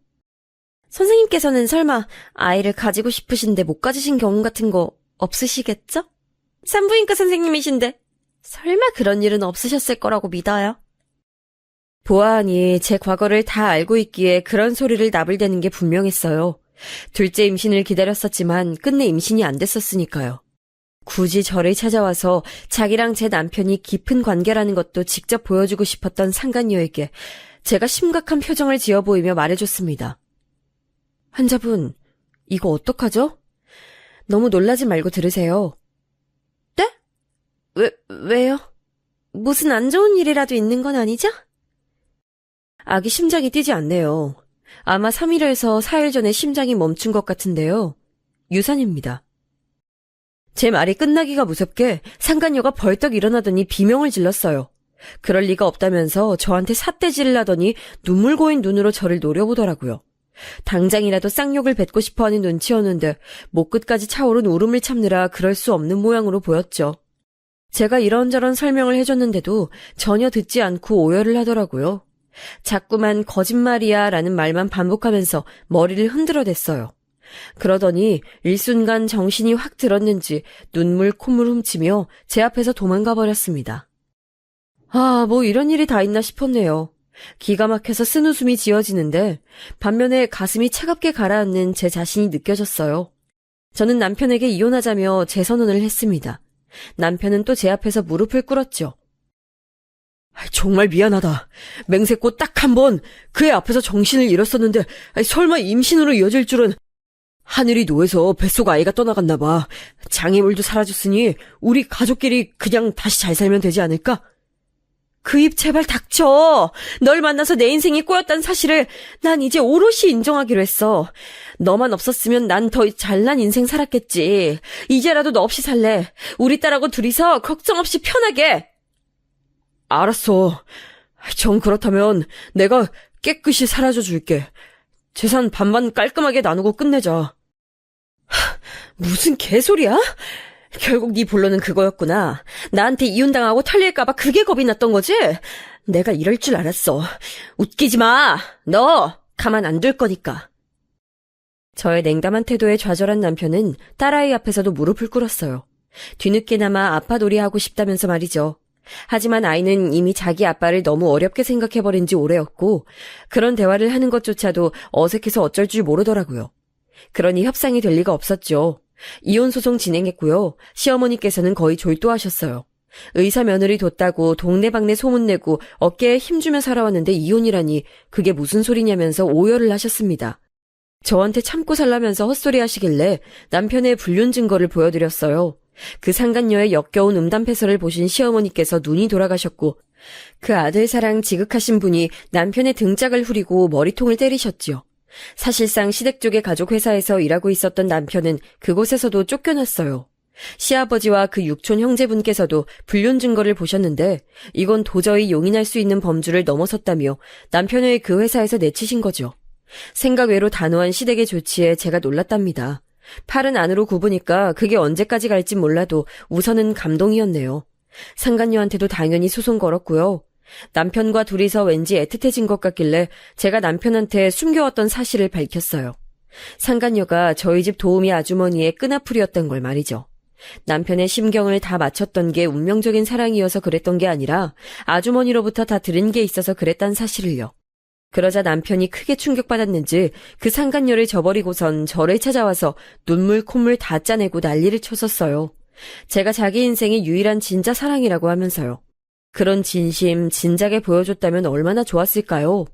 선생님께서는 설마 아이를 가지고 싶으신데 못 가지신 경험 같은 거 없으시겠죠? 산부인과 선생님이신데 설마 그런 일은 없으셨을 거라고 믿어요. 보아하니 제 과거를 다 알고 있기에 그런 소리를 나불대는 게 분명했어요. 둘째 임신을 기다렸었지만 끝내 임신이 안 됐었으니까요. 굳이 저를 찾아와서 자기랑 제 남편이 깊은 관계라는 것도 직접 보여주고 싶었던 상간녀에게 제가 심각한 표정을 지어 보이며 말해줬습니다. 환자분, 이거 어떡하죠? 너무 놀라지 말고 들으세요. 네? 왜요? 무슨 안 좋은 일이라도 있는 건 아니죠? 아기 심장이 뛰지 않네요. 아마 3일에서 4일 전에 심장이 멈춘 것 같은데요. 유산입니다. 제 말이 끝나기가 무섭게 상간녀가 벌떡 일어나더니 비명을 질렀어요. 그럴 리가 없다면서 저한테 삿대질을 하더니 눈물 고인 눈으로 저를 노려보더라고요. 당장이라도 쌍욕을 뱉고 싶어하는 눈치였는데 목 끝까지 차오른 울음을 참느라 그럴 수 없는 모양으로 보였죠. 제가 이런저런 설명을 해줬는데도 전혀 듣지 않고 오열을 하더라고요. 자꾸만 거짓말이야 라는 말만 반복하면서 머리를 흔들어댔어요. 그러더니 일순간 정신이 확 들었는지 눈물 콧물 훔치며 제 앞에서 도망가 버렸습니다. 뭐 이런 일이 다 있나 싶었네요. 기가 막혀서 쓴웃음이 지어지는데 반면에 가슴이 차갑게 가라앉는 제 자신이 느껴졌어요. 저는 남편에게 이혼하자며 재선언을 했습니다. 남편은 또 제 앞에서 무릎을 꿇었죠. 정말 미안하다. 맹세코 딱 한 번 그의 앞에서 정신을 잃었었는데 설마 임신으로 이어질 줄은. 하늘이 노해서 뱃속 아이가 떠나갔나 봐. 장애물도 사라졌으니 우리 가족끼리 그냥 다시 잘 살면 되지 않을까? 그 입 제발 닥쳐. 널 만나서 내 인생이 꼬였다는 사실을 난 이제 오롯이 인정하기로 했어. 너만 없었으면 난 더 잘난 인생 살았겠지. 이제라도 너 없이 살래. 우리 딸하고 둘이서 걱정 없이 편하게. 알았어. 정 그렇다면 내가 깨끗이 사라져 줄게. 재산 반반 깔끔하게 나누고 끝내자. 무슨 개소리야? 결국 네 본론은 그거였구나. 나한테 이혼당하고 털릴까봐 그게 겁이 났던 거지? 내가 이럴 줄 알았어. 웃기지 마. 너 가만 안 둘 거니까. 저의 냉담한 태도에 좌절한 남편은 딸아이 앞에서도 무릎을 꿇었어요. 뒤늦게나마 아빠놀이하고 싶다면서 말이죠. 하지만 아이는 이미 자기 아빠를 너무 어렵게 생각해버린 지 오래였고 그런 대화를 하는 것조차도 어색해서 어쩔 줄 모르더라고요. 그러니 협상이 될 리가 없었죠. 이혼 소송 진행했고요. 시어머니께서는 거의 졸도하셨어요. 의사 며느리 뒀다고 동네방네 소문내고 어깨에 힘주며 살아왔는데 이혼이라니 그게 무슨 소리냐면서 오열을 하셨습니다. 저한테 참고 살라면서 헛소리 하시길래 남편의 불륜 증거를 보여드렸어요. 그 상간녀의 역겨운 음담패설을 보신 시어머니께서 눈이 돌아가셨고 그 아들 사랑 지극하신 분이 남편의 등짝을 후리고 머리통을 때리셨지요. 사실상 시댁 쪽의 가족 회사에서 일하고 있었던 남편은 그곳에서도 쫓겨났어요. 시아버지와 그 육촌 형제분께서도 불륜 증거를 보셨는데 이건 도저히 용인할 수 있는 범주를 넘어섰다며 남편을 그 회사에서 내치신 거죠. 생각 외로 단호한 시댁의 조치에 제가 놀랐답니다. 팔은 안으로 굽으니까 그게 언제까지 갈지 몰라도 우선은 감동이었네요. 상간녀한테도 당연히 소송 걸었고요. 남편과 둘이서 왠지 애틋해진 것 같길래 제가 남편한테 숨겨왔던 사실을 밝혔어요. 상간녀가 저희 집 도우미 아주머니의 끈아풀이었던 걸 말이죠. 남편의 심경을 다 맞췄던 게 운명적인 사랑이어서 그랬던 게 아니라 아주머니로부터 다 들은 게 있어서 그랬단 사실을요. 그러자 남편이 크게 충격받았는지 그 상간녀를 저버리고선 저를 찾아와서 눈물 콧물 다 짜내고 난리를 쳤었어요. 제가 자기 인생의 유일한 진짜 사랑이라고 하면서요. 그런 진심 진작에 보여줬다면 얼마나 좋았을까요?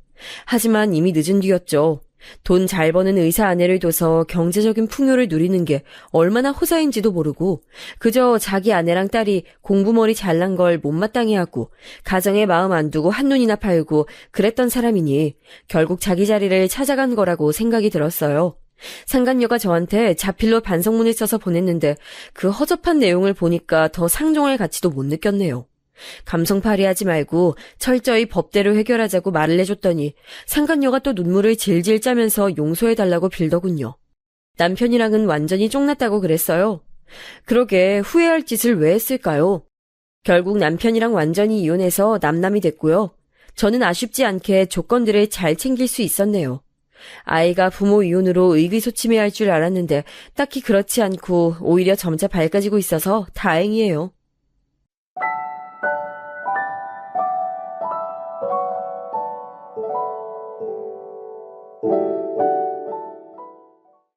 하지만 이미 늦은 뒤였죠. 돈 잘 버는 의사 아내를 둬서 경제적인 풍요를 누리는 게 얼마나 호사인지도 모르고 그저 자기 아내랑 딸이 공부머리 잘난 걸 못마땅해 하고 가정에 마음 안 두고 한눈이나 팔고 그랬던 사람이니 결국 자기 자리를 찾아간 거라고 생각이 들었어요. 상간녀가 저한테 자필로 반성문을 써서 보냈는데 그 허접한 내용을 보니까 더 상종할 가치도 못 느꼈네요. 감성팔이하지 말고 철저히 법대로 해결하자고 말을 해줬더니 상간녀가 또 눈물을 질질 짜면서 용서해달라고 빌더군요. 남편이랑은 완전히 쫑났다고 그랬어요. 그러게 후회할 짓을 왜 했을까요? 결국 남편이랑 완전히 이혼해서 남남이 됐고요. 저는 아쉽지 않게 조건들을 잘 챙길 수 있었네요. 아이가 부모 이혼으로 의기소침해할 줄 알았는데 딱히 그렇지 않고 오히려 점차 밝아지고 있어서 다행이에요.